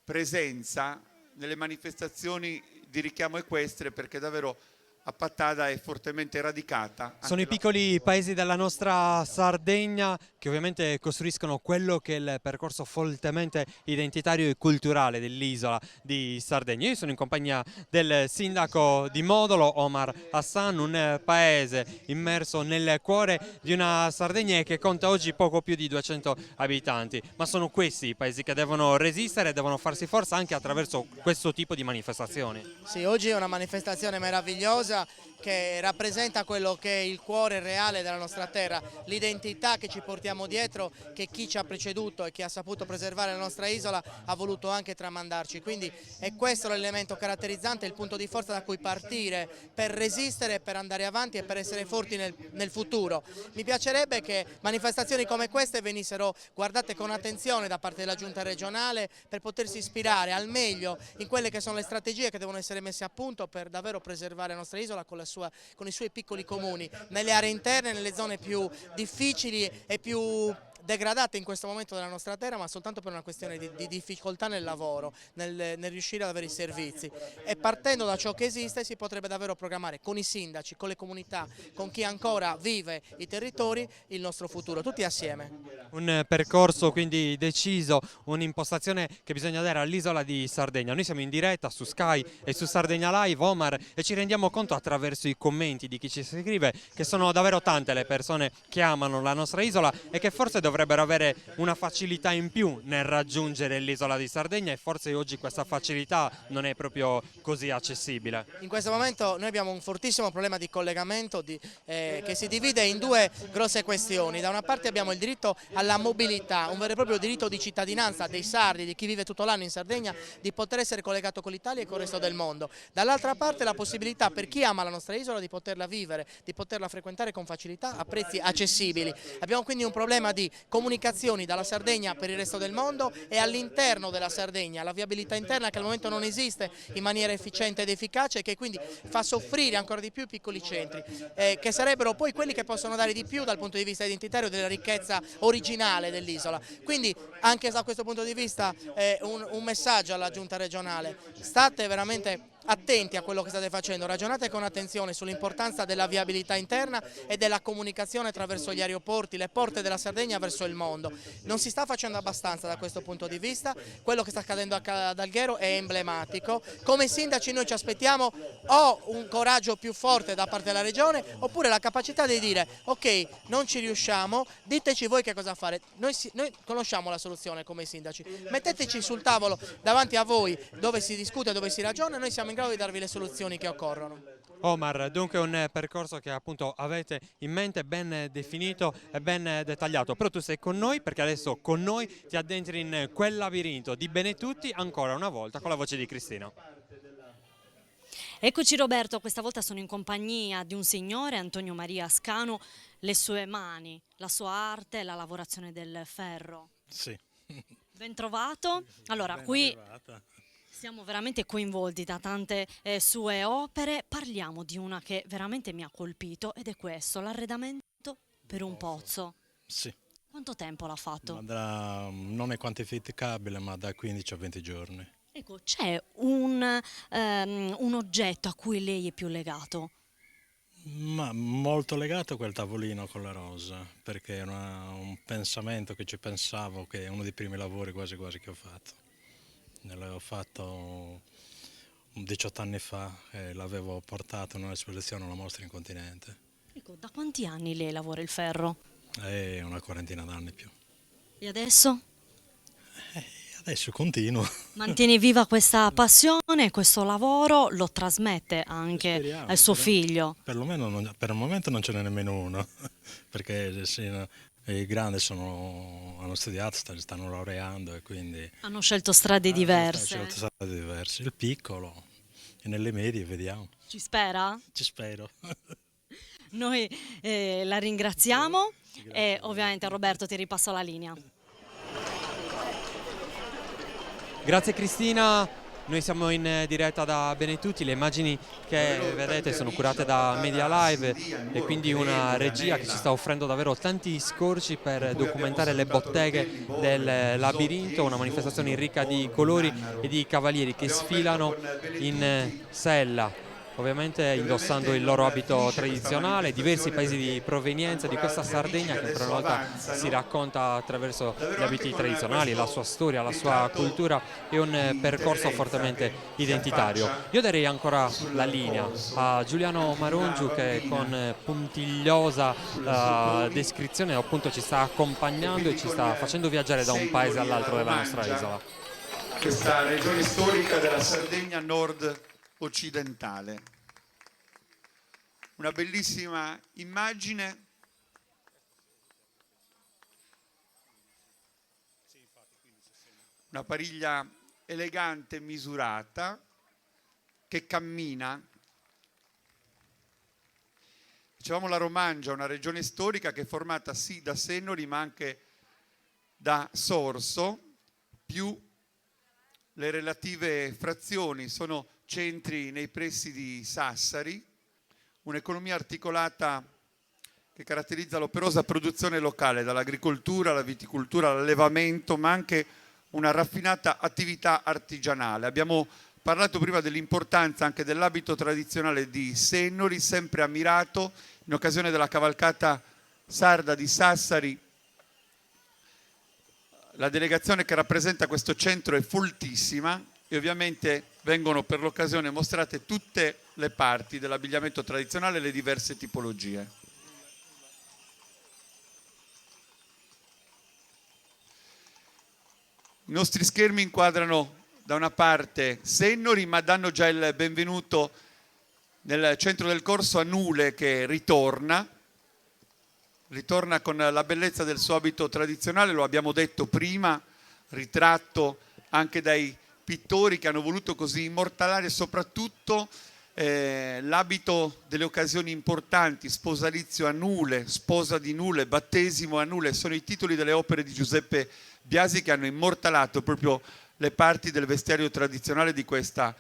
presenza nelle manifestazioni di richiamo equestre, perché davvero a Pattada è fortemente radicata. Sono i piccoli paesi della nostra Sardegna che ovviamente costruiscono quello che è il percorso fortemente identitario e culturale dell'isola di Sardegna. Io sono in compagnia del sindaco di Modolo, Omar Hassan, un paese immerso nel cuore di una Sardegna che conta oggi poco più di 200 abitanti, ma sono questi i paesi che devono resistere e devono farsi forza anche attraverso questo tipo di manifestazioni. Sì, oggi è una manifestazione meravigliosa che rappresenta quello che è il cuore reale della nostra terra, l'identità che ci portiamo dietro, che chi ci ha preceduto e chi ha saputo preservare la nostra isola ha voluto anche tramandarci. Quindi è questo l'elemento caratterizzante, il punto di forza da cui partire per resistere, per andare avanti e per essere forti nel futuro. Mi piacerebbe che manifestazioni come queste venissero guardate con attenzione da parte della giunta regionale per potersi ispirare al meglio in quelle che sono le strategie che devono essere messe a punto per davvero preservare la nostra isola con i suoi piccoli comuni, nelle aree interne, nelle zone più difficili e più degradate in questo momento della nostra terra, ma soltanto per una questione di difficoltà nel lavoro, nel riuscire ad avere i servizi. E partendo da ciò che esiste si potrebbe davvero programmare con i sindaci, con le comunità, con chi ancora vive i territori, il nostro futuro, tutti assieme. Un percorso quindi deciso, un'impostazione che bisogna dare all'isola di Sardegna. Noi siamo in diretta su Sky e su Sardegna Live, Omar, e ci rendiamo conto attraverso i commenti di chi ci scrive che sono davvero tante le persone che amano la nostra isola e che forse dovrebbero avere una facilità in più nel raggiungere l'isola di Sardegna, e forse oggi questa facilità non è proprio così accessibile. In questo momento noi abbiamo un fortissimo problema di collegamento che si divide in due grosse questioni. Da una parte abbiamo il diritto alla mobilità, un vero e proprio diritto di cittadinanza dei sardi, di chi vive tutto l'anno in Sardegna, di poter essere collegato con l'Italia e con il resto del mondo. Dall'altra parte la possibilità per chi ama la nostra isola di poterla vivere, di poterla frequentare con facilità a prezzi accessibili. Abbiamo quindi un problema di comunicazioni dalla Sardegna per il resto del mondo e all'interno della Sardegna, la viabilità interna che al momento non esiste in maniera efficiente ed efficace e che quindi fa soffrire ancora di più i piccoli centri, che sarebbero poi quelli che possono dare di più dal punto di vista identitario della ricchezza originale dell'isola. Quindi anche da questo punto di vista un messaggio alla giunta regionale: state veramente attenti a quello che state facendo, ragionate con attenzione sull'importanza della viabilità interna e della comunicazione attraverso gli aeroporti, le porte della Sardegna verso il mondo. Non si sta facendo abbastanza da questo punto di vista, quello che sta accadendo ad Alghero è emblematico. Come sindaci noi ci aspettiamo o un coraggio più forte da parte della regione oppure la capacità di dire: ok, non ci riusciamo, diteci voi che cosa fare. Noi conosciamo la soluzione come sindaci, metteteci sul tavolo davanti a voi dove si discute, dove si ragiona, e noi siamo in grado di darvi le soluzioni che occorrono. Omar, dunque un percorso che appunto avete in mente, ben definito e ben dettagliato, però tu sei con noi perché adesso con noi ti addentri in quel labirinto di Benetutti ancora una volta con la voce di Cristina. Eccoci Roberto, questa volta sono in compagnia di un signore, Antonio Maria Scanu, le sue mani, la sua arte, la lavorazione del ferro. Sì. Ben trovato. Allora, Ben qui arrivata. siamo veramente coinvolti da tante sue opere. Parliamo di una che veramente mi ha colpito ed è questo, l'arredamento per un pozzo. Sì. Quanto tempo l'ha fatto? Non è quantificabile, ma da 15 a 20 giorni. Ecco, c'è un oggetto a cui lei è più legato? Ma molto legato a quel tavolino con la rosa, perché era un pensamento che ci pensavo, che è uno dei primi lavori quasi quasi che ho fatto. L'avevo fatto 18 anni fa e l'avevo portato in un'esposizione, una mostra in continente. Ecco, da quanti anni lei lavora il ferro? È una quarantina d'anni più. E adesso? Adesso continuo. Mantiene viva questa passione, questo lavoro, lo trasmette anche Speriamo, al suo figlio? Per il momento non ce n'è nemmeno uno, perché i grandi hanno studiato, stanno laureando e quindi... Hanno scelto strade diverse? Hanno scelto strade diverse. Il piccolo e nelle medie, vediamo. Ci spera? Ci spero. Noi la ringraziamo e ovviamente Roberto ti ripasso la linea. Grazie Cristina, noi siamo in diretta da Benetutti, le immagini che vedete sono curate da Media Live e quindi una regia che ci sta offrendo davvero tanti scorci per documentare le botteghe del labirinto, una manifestazione ricca di colori e di cavalieri che sfilano in sella, ovviamente indossando il loro abito tradizionale, diversi paesi di provenienza di questa Sardegna che ancora una volta si racconta attraverso gli abiti tradizionali, la sua storia, la sua cultura e un percorso fortemente identitario. Io darei ancora la linea a Giuliano Marongiu che con puntigliosa descrizione appunto ci sta accompagnando e ci sta facendo viaggiare da un paese all'altro della nostra isola. Questa regione storica della Sardegna nord-occidentale. Una bellissima immagine. Una pariglia elegante e misurata che cammina. Dicevamo la Romangia, una regione storica che è formata sì da Sennori ma anche da Sorso, più le relative frazioni, sono centri nei pressi di Sassari, un'economia articolata che caratterizza l'operosa produzione locale, dall'agricoltura alla viticoltura all'allevamento, ma anche una raffinata attività artigianale. Abbiamo parlato prima dell'importanza anche dell'abito tradizionale di Sennori, sempre ammirato in occasione della cavalcata sarda di Sassari. La delegazione che rappresenta questo centro è foltissima e ovviamente vengono per l'occasione mostrate tutte le parti dell'abbigliamento tradizionale e le diverse tipologie. I nostri schermi inquadrano da una parte Sennori, ma danno già il benvenuto nel centro del corso a Nule, che ritorna con la bellezza del suo abito tradizionale, lo abbiamo detto prima, ritratto anche dai pittori che hanno voluto così immortalare soprattutto l'abito delle occasioni importanti, sposalizio a Nule, sposa di Nule, battesimo a Nule, sono i titoli delle opere di Giuseppe Biasi che hanno immortalato proprio le parti del vestiario tradizionale di questa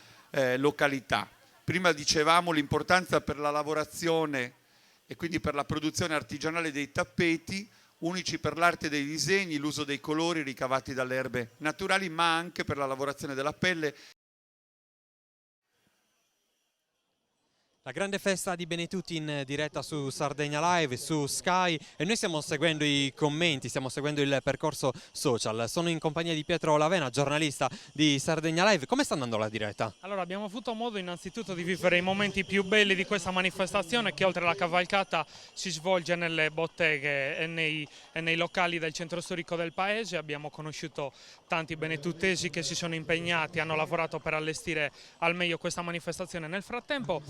località. Prima dicevamo l'importanza per la lavorazione e quindi per la produzione artigianale dei tappeti, unici per l'arte dei disegni, l'uso dei colori ricavati dalle erbe naturali, ma anche per la lavorazione della pelle. La grande festa di Benetutti in diretta su Sardegna Live, su Sky, e noi stiamo seguendo i commenti, stiamo seguendo il percorso social. Sono in compagnia di Pietro Lavena, giornalista di Sardegna Live. Come sta andando la diretta? Allora, abbiamo avuto modo innanzitutto di vivere i momenti più belli di questa manifestazione che oltre alla cavalcata si svolge nelle botteghe e nei locali del centro storico del paese. Abbiamo conosciuto tanti benetuttesi che si sono impegnati, hanno lavorato per allestire al meglio questa manifestazione. Nel frattempo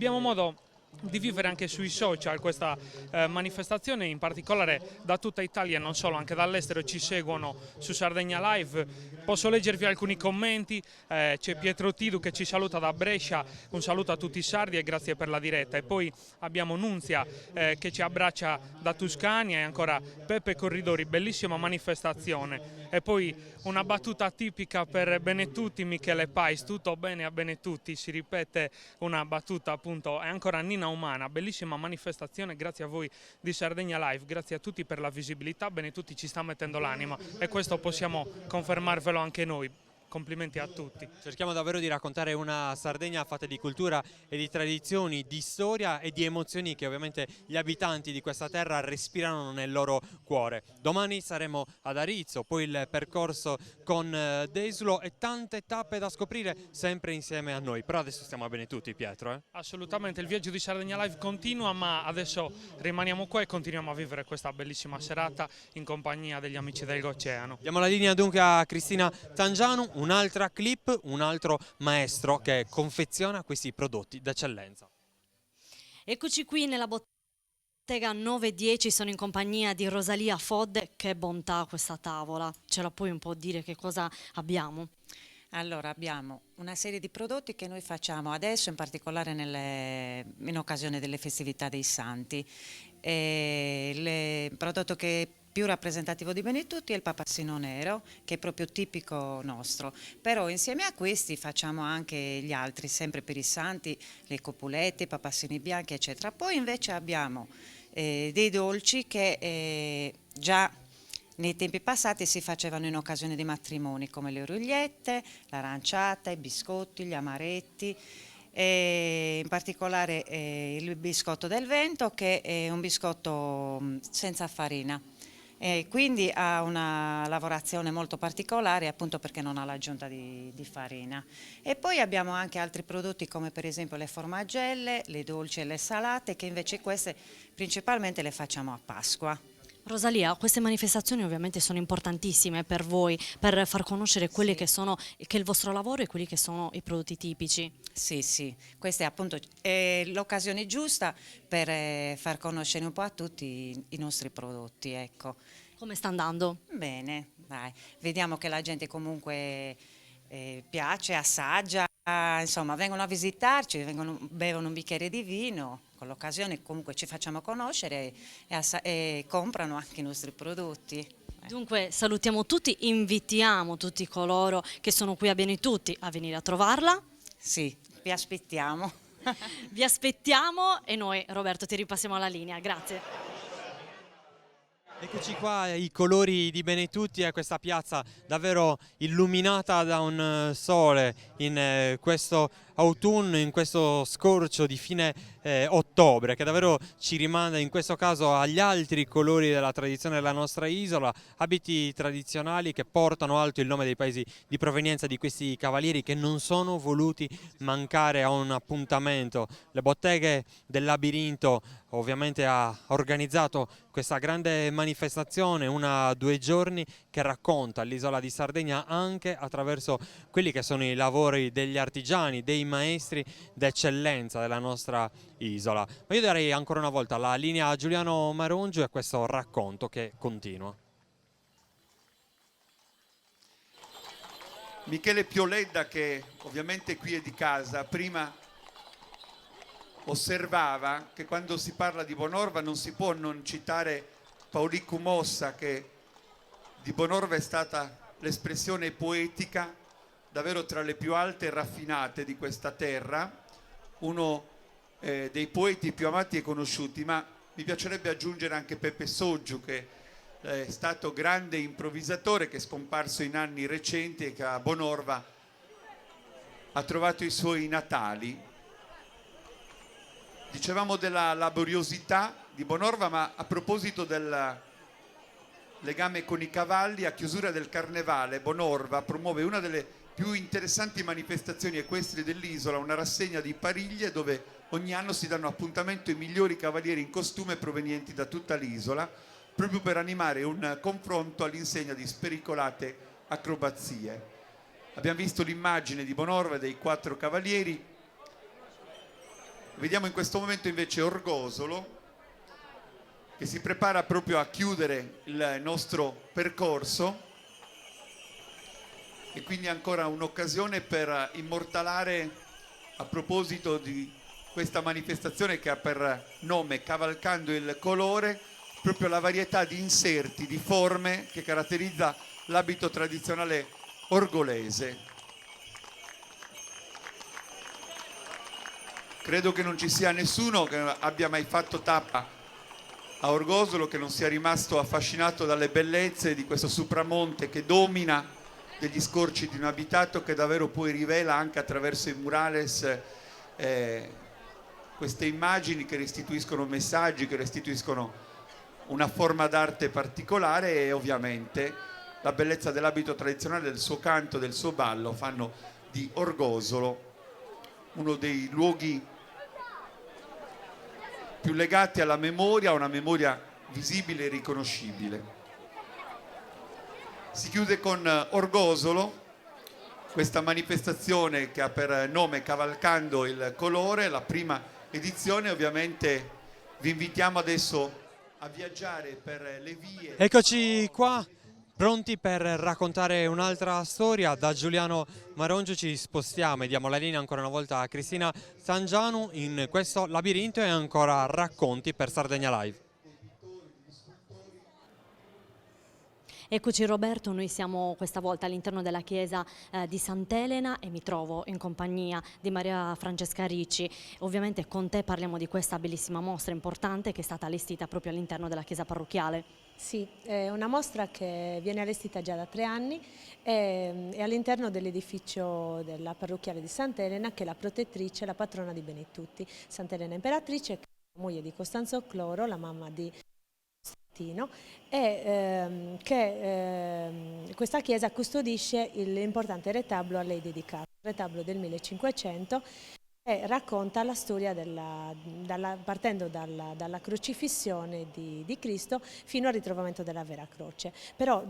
abbiamo modo di vivere anche sui social questa manifestazione, in particolare da tutta Italia, non solo, anche dall'estero ci seguono su Sardegna Live. Posso leggervi alcuni commenti, c'è Pietro Tidu che ci saluta da Brescia, un saluto a tutti i sardi e grazie per la diretta, e poi abbiamo Nunzia che ci abbraccia da Tuscania, e ancora Peppe Corridori, bellissima manifestazione. E poi una battuta tipica per Benetutti, Michele Pais, tutto bene a Benetutti, si ripete una battuta appunto, e ancora Nina Umana, bellissima manifestazione, grazie a voi di Sardegna Live, grazie a tutti per la visibilità, Benetutti ci sta mettendo l'anima e questo possiamo confermarvelo anche noi. Complimenti a tutti. Cerchiamo davvero di raccontare una Sardegna fatta di cultura e di tradizioni, di storia e di emozioni che ovviamente gli abitanti di questa terra respirano nel loro cuore. Domani saremo ad Arizzo, poi il percorso con Deslo e tante tappe da scoprire sempre insieme a noi. Però adesso stiamo a Benetutti, Pietro. Assolutamente, il viaggio di Sardegna Live continua, ma adesso rimaniamo qua e continuiamo a vivere questa bellissima serata in compagnia degli amici del Goceano. Diamo la linea dunque a Cristina Tangianu. Un'altra clip, un altro maestro che confeziona questi prodotti d'eccellenza. Eccoci qui nella bottega 910, sono in compagnia di Rosalia Fodde. Che bontà questa tavola, ce la puoi un po' dire che cosa abbiamo? Allora, abbiamo una serie di prodotti che noi facciamo adesso, in particolare in occasione delle festività dei Santi. Il prodotto che più rappresentativo di Benetutti è il papassino nero, che è proprio tipico nostro, però insieme a questi facciamo anche gli altri, sempre per i santi, le copulette, i papassini bianchi eccetera. Poi invece abbiamo dei dolci che già nei tempi passati si facevano in occasione di matrimoni, come le orugliette, l'aranciata, i biscotti, gli amaretti, in particolare il biscotto del vento, che è un biscotto senza farina. Quindi ha una lavorazione molto particolare, appunto perché non ha l'aggiunta di farina. E poi abbiamo anche altri prodotti come per esempio le formaggelle, le dolci e le salate, che invece queste principalmente le facciamo a Pasqua. Rosalia, queste manifestazioni ovviamente sono importantissime per voi, per far conoscere quelli che è il vostro lavoro e quelli che sono i prodotti tipici. Sì, questa è appunto l'occasione giusta per far conoscere un po' a tutti i nostri prodotti, ecco. Come sta andando? Bene, dai, vediamo che la gente comunque piace, assaggia, insomma vengono a visitarci, bevono un bicchiere di vino, con l'occasione comunque ci facciamo conoscere e comprano anche i nostri prodotti. Dunque salutiamo tutti, invitiamo tutti coloro che sono qui a Benetutti a venire a trovarla. Sì, vi aspettiamo. Vi aspettiamo e noi, Roberto, ti ripassiamo la linea, grazie. Eccoci qua, i colori di Benetutti e questa piazza davvero illuminata da un sole in questo autunno, in questo scorcio di fine ottobre, che davvero ci rimanda in questo caso agli altri colori della tradizione della nostra isola, abiti tradizionali che portano alto il nome dei paesi di provenienza di questi cavalieri che non sono voluti mancare a un appuntamento. Le botteghe del Labirinto ovviamente ha organizzato questa grande manifestazione, 2 giorni, che racconta l'isola di Sardegna anche attraverso quelli che sono i lavori degli artigiani, dei maestri d'eccellenza della nostra isola. Ma io darei ancora una volta la linea a Giuliano Marongio e questo racconto che continua. Michele Pioledda, che ovviamente qui è di casa, prima osservava che quando si parla di Bonorva non si può non citare Paulicu Mossa, che di Bonorva è stata l'espressione poetica davvero tra le più alte e raffinate di questa terra, uno dei poeti più amati e conosciuti, ma mi piacerebbe aggiungere anche Pepe Soggiu, che è stato grande improvvisatore, che è scomparso in anni recenti e che a Bonorva ha trovato i suoi natali. Dicevamo della laboriosità di Bonorva, ma a proposito del legame con i cavalli, a chiusura del Carnevale Bonorva promuove una delle più interessanti manifestazioni equestri dell'isola, una rassegna di pariglie dove ogni anno si danno appuntamento i migliori cavalieri in costume provenienti da tutta l'isola, proprio per animare un confronto all'insegna di spericolate acrobazie. Abbiamo visto l'immagine di Bonorva e dei 4 cavalieri. Vediamo in questo momento invece Orgosolo, che si prepara proprio a chiudere il nostro percorso, e quindi ancora un'occasione per immortalare, a proposito di questa manifestazione che ha per nome Cavalcando il colore, proprio la varietà di inserti, di forme che caratterizza l'abito tradizionale orgolese. Credo che non ci sia nessuno che abbia mai fatto tappa a Orgosolo che non sia rimasto affascinato dalle bellezze di questo supramonte che domina degli scorci di un abitato, che davvero poi rivela anche attraverso i murales queste immagini che restituiscono messaggi, che restituiscono una forma d'arte particolare, e ovviamente la bellezza dell'abito tradizionale, del suo canto, del suo ballo fanno di Orgosolo uno dei luoghi più legati alla memoria, una memoria visibile e riconoscibile. Si chiude con Orgosolo, questa manifestazione che ha per nome Cavalcando il colore, la prima edizione. Ovviamente vi invitiamo adesso a viaggiare per le vie. Eccoci qua, pronti per raccontare un'altra storia. Da Giuliano Marongio ci spostiamo e diamo la linea ancora una volta a Cristina Sangianu in questo labirinto e ancora racconti per Sardegna Live. Eccoci Roberto, noi siamo questa volta all'interno della chiesa di Sant'Elena e mi trovo in compagnia di Maria Francesca Ricci. Ovviamente con te parliamo di questa bellissima mostra importante che è stata allestita proprio all'interno della chiesa parrocchiale. Sì, è una mostra che viene allestita già da 3 anni e all'interno dell'edificio della parrocchiale di Sant'Elena, che è la protettrice, la patrona di Benetutti. Sant'Elena Imperatrice, che è la moglie di Costanzo Cloro, la mamma di Costantino, e questa chiesa custodisce l'importante retablo a lei dedicato, il retablo del 1500, e racconta la storia partendo dalla crocifissione di Cristo fino al ritrovamento della vera croce. Però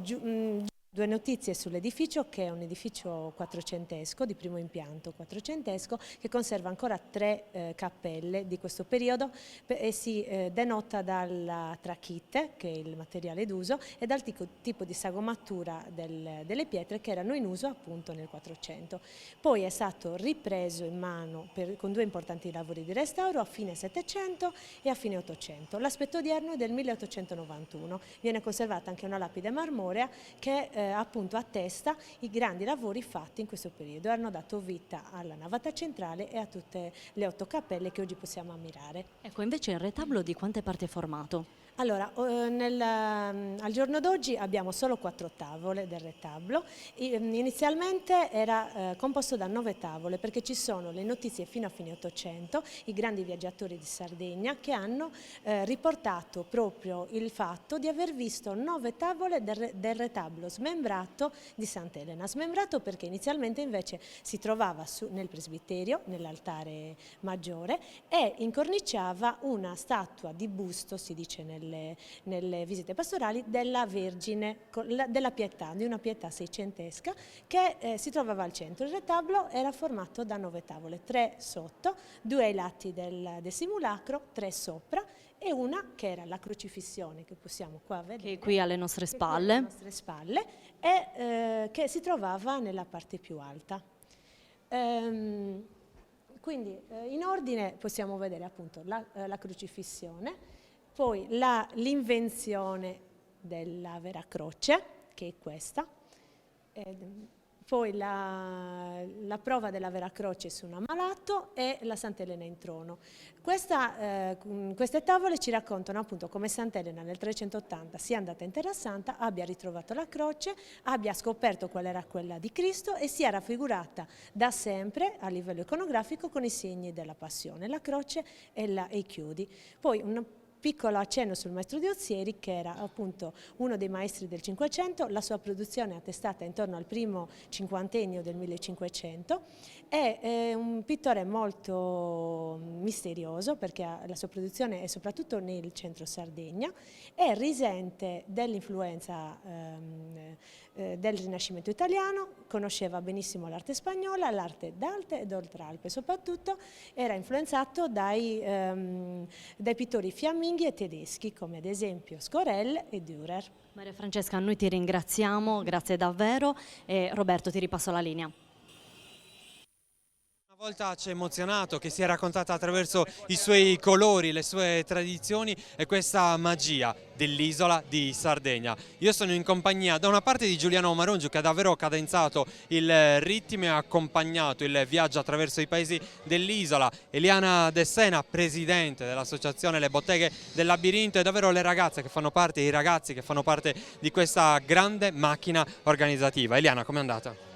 2 notizie sull'edificio, che è un edificio quattrocentesco, di primo impianto quattrocentesco, che conserva ancora 3 cappelle di questo periodo e si denota dalla trachite, che è il materiale d'uso, e dal tipo di sagomatura delle pietre che erano in uso appunto nel 400. Poi è stato ripreso in mano con 2 importanti lavori di restauro a fine 700 e a fine 800. L'aspetto odierno è del 1891. Viene conservata anche una lapide marmorea che appunto attesta i grandi lavori fatti in questo periodo. Hanno dato vita alla navata centrale e a tutte le 8 cappelle che oggi possiamo ammirare. Ecco, invece il retablo di quante parti è formato? Allora, al giorno d'oggi abbiamo solo 4 tavole del retablo. Inizialmente era composto da 9 tavole perché ci sono le notizie fino a fine 800, i grandi viaggiatori di Sardegna che hanno riportato proprio il fatto di aver visto 9 tavole del retablo smembrato di Sant'Elena. Smembrato perché inizialmente invece si trovava nel presbiterio, nell'altare maggiore, e incorniciava una statua di busto, si dice nelle visite pastorali, della Vergine, della Pietà, di una Pietà seicentesca che si trovava al centro. Il retablo era formato da 9 tavole, 3 sotto, 2 ai lati del simulacro, 3 sopra e una che era la crocifissione che possiamo qua vedere. Che qui alle nostre spalle. E che si trovava nella parte più alta. Quindi in ordine possiamo vedere appunto la crocifissione, poi l'invenzione della vera croce, che è questa, poi la prova della vera croce su un ammalato e la Sant'Elena in trono. Queste tavole ci raccontano appunto come Sant'Elena nel 380 sia andata in Terra Santa, abbia ritrovato la croce, abbia scoperto qual era quella di Cristo e sia raffigurata da sempre a livello iconografico con i segni della passione, la croce e i chiodi. Poi un piccolo accenno sul maestro di Ozieri, che era appunto uno dei maestri del Cinquecento. La sua produzione è attestata intorno al primo cinquantennio del 1500. È un pittore molto misterioso perché la sua produzione è soprattutto nel centro Sardegna, è risente dell'influenza del Rinascimento italiano, conosceva benissimo l'arte spagnola, l'arte d'Alte ed Oltralpe, soprattutto era influenzato dai pittori fiamminghi e tedeschi come ad esempio Scorel e Dürer. Maria Francesca, noi ti ringraziamo, grazie davvero, e Roberto ti ripasso la linea. Una volta ci ha emozionato, che si è raccontata attraverso i suoi colori, le sue tradizioni e questa magia dell'isola di Sardegna. Io sono in compagnia da una parte di Giuliano Marongiu, che ha davvero cadenzato il ritmo e ha accompagnato il viaggio attraverso i paesi dell'isola, Eliana De Sena, presidente dell'associazione Le Botteghe del Labirinto, e davvero le ragazze che fanno parte, i ragazzi che fanno parte di questa grande macchina organizzativa. Eliana, com'è andata?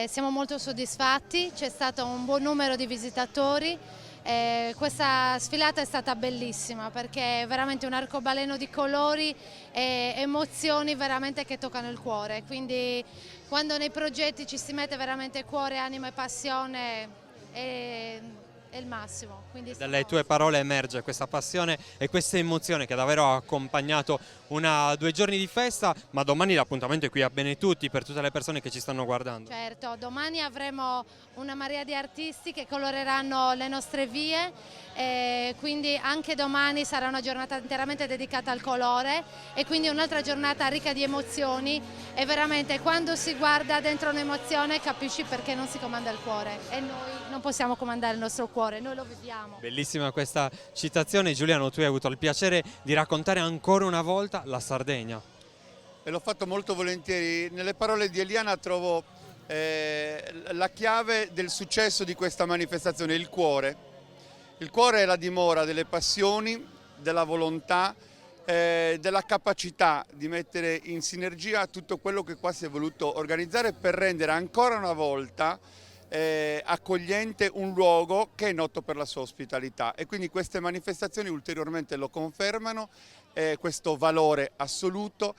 Siamo molto soddisfatti, c'è stato un buon numero di visitatori, questa sfilata è stata bellissima perché è veramente un arcobaleno di colori e emozioni veramente che toccano il cuore, quindi quando nei progetti ci si mette veramente cuore, anima e passione è il massimo. Quindi dalle tue parole emerge questa passione e questa emozione che davvero ha accompagnato 2 giorni di festa, ma domani l'appuntamento è qui a Benetutti per tutte le persone che ci stanno guardando. Certo, domani avremo una marea di artisti che coloreranno le nostre vie, quindi anche domani sarà una giornata interamente dedicata al colore e quindi un'altra giornata ricca di emozioni, e veramente quando si guarda dentro un'emozione capisci perché non si comanda il cuore, e noi non possiamo comandare il nostro cuore, noi lo viviamo. Bellissima questa citazione. Giuliano, tu hai avuto il piacere di raccontare ancora una volta la Sardegna. E l'ho fatto molto volentieri. Nelle parole di Eliana trovo la chiave del successo di questa manifestazione, il cuore. Il cuore è la dimora delle passioni, della volontà, della capacità di mettere in sinergia tutto quello che qua si è voluto organizzare per rendere ancora una volta accogliente un luogo che è noto per la sua ospitalità, e quindi queste manifestazioni ulteriormente lo confermano, questo valore assoluto,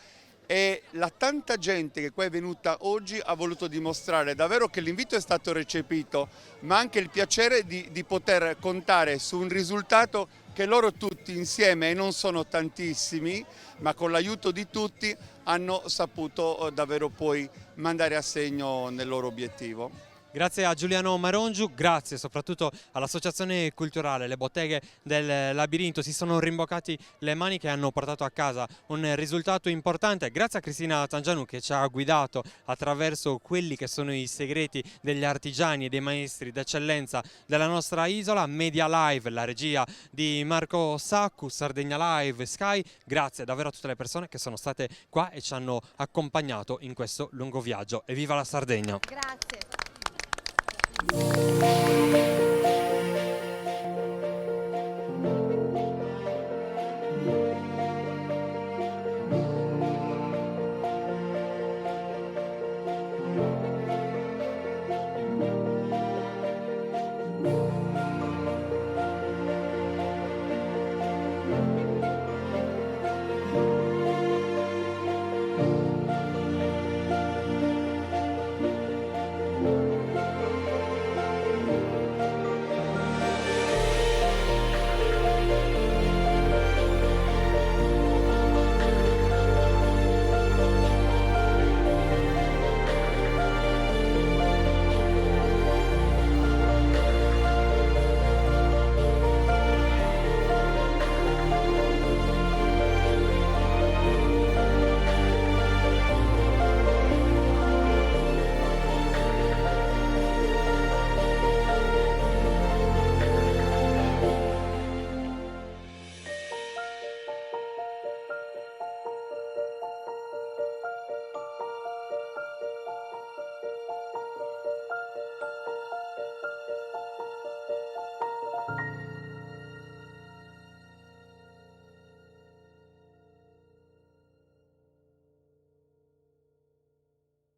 e la tanta gente che qua è venuta oggi ha voluto dimostrare davvero che l'invito è stato recepito, ma anche il piacere di poter contare su un risultato che loro tutti insieme, e non sono tantissimi, ma con l'aiuto di tutti hanno saputo davvero poi mandare a segno nel loro obiettivo. Grazie a Giuliano Marongiu, grazie soprattutto all'Associazione Culturale Le Botteghe del Labirinto, si sono rimboccati le maniche e hanno portato a casa un risultato importante. Grazie a Cristina Tangianu che ci ha guidato attraverso quelli che sono i segreti degli artigiani e dei maestri d'eccellenza della nostra isola. Media Live, la regia di Marco Saccu, Sardegna Live, Sky, grazie davvero a tutte le persone che sono state qua e ci hanno accompagnato in questo lungo viaggio. E viva la Sardegna! Grazie.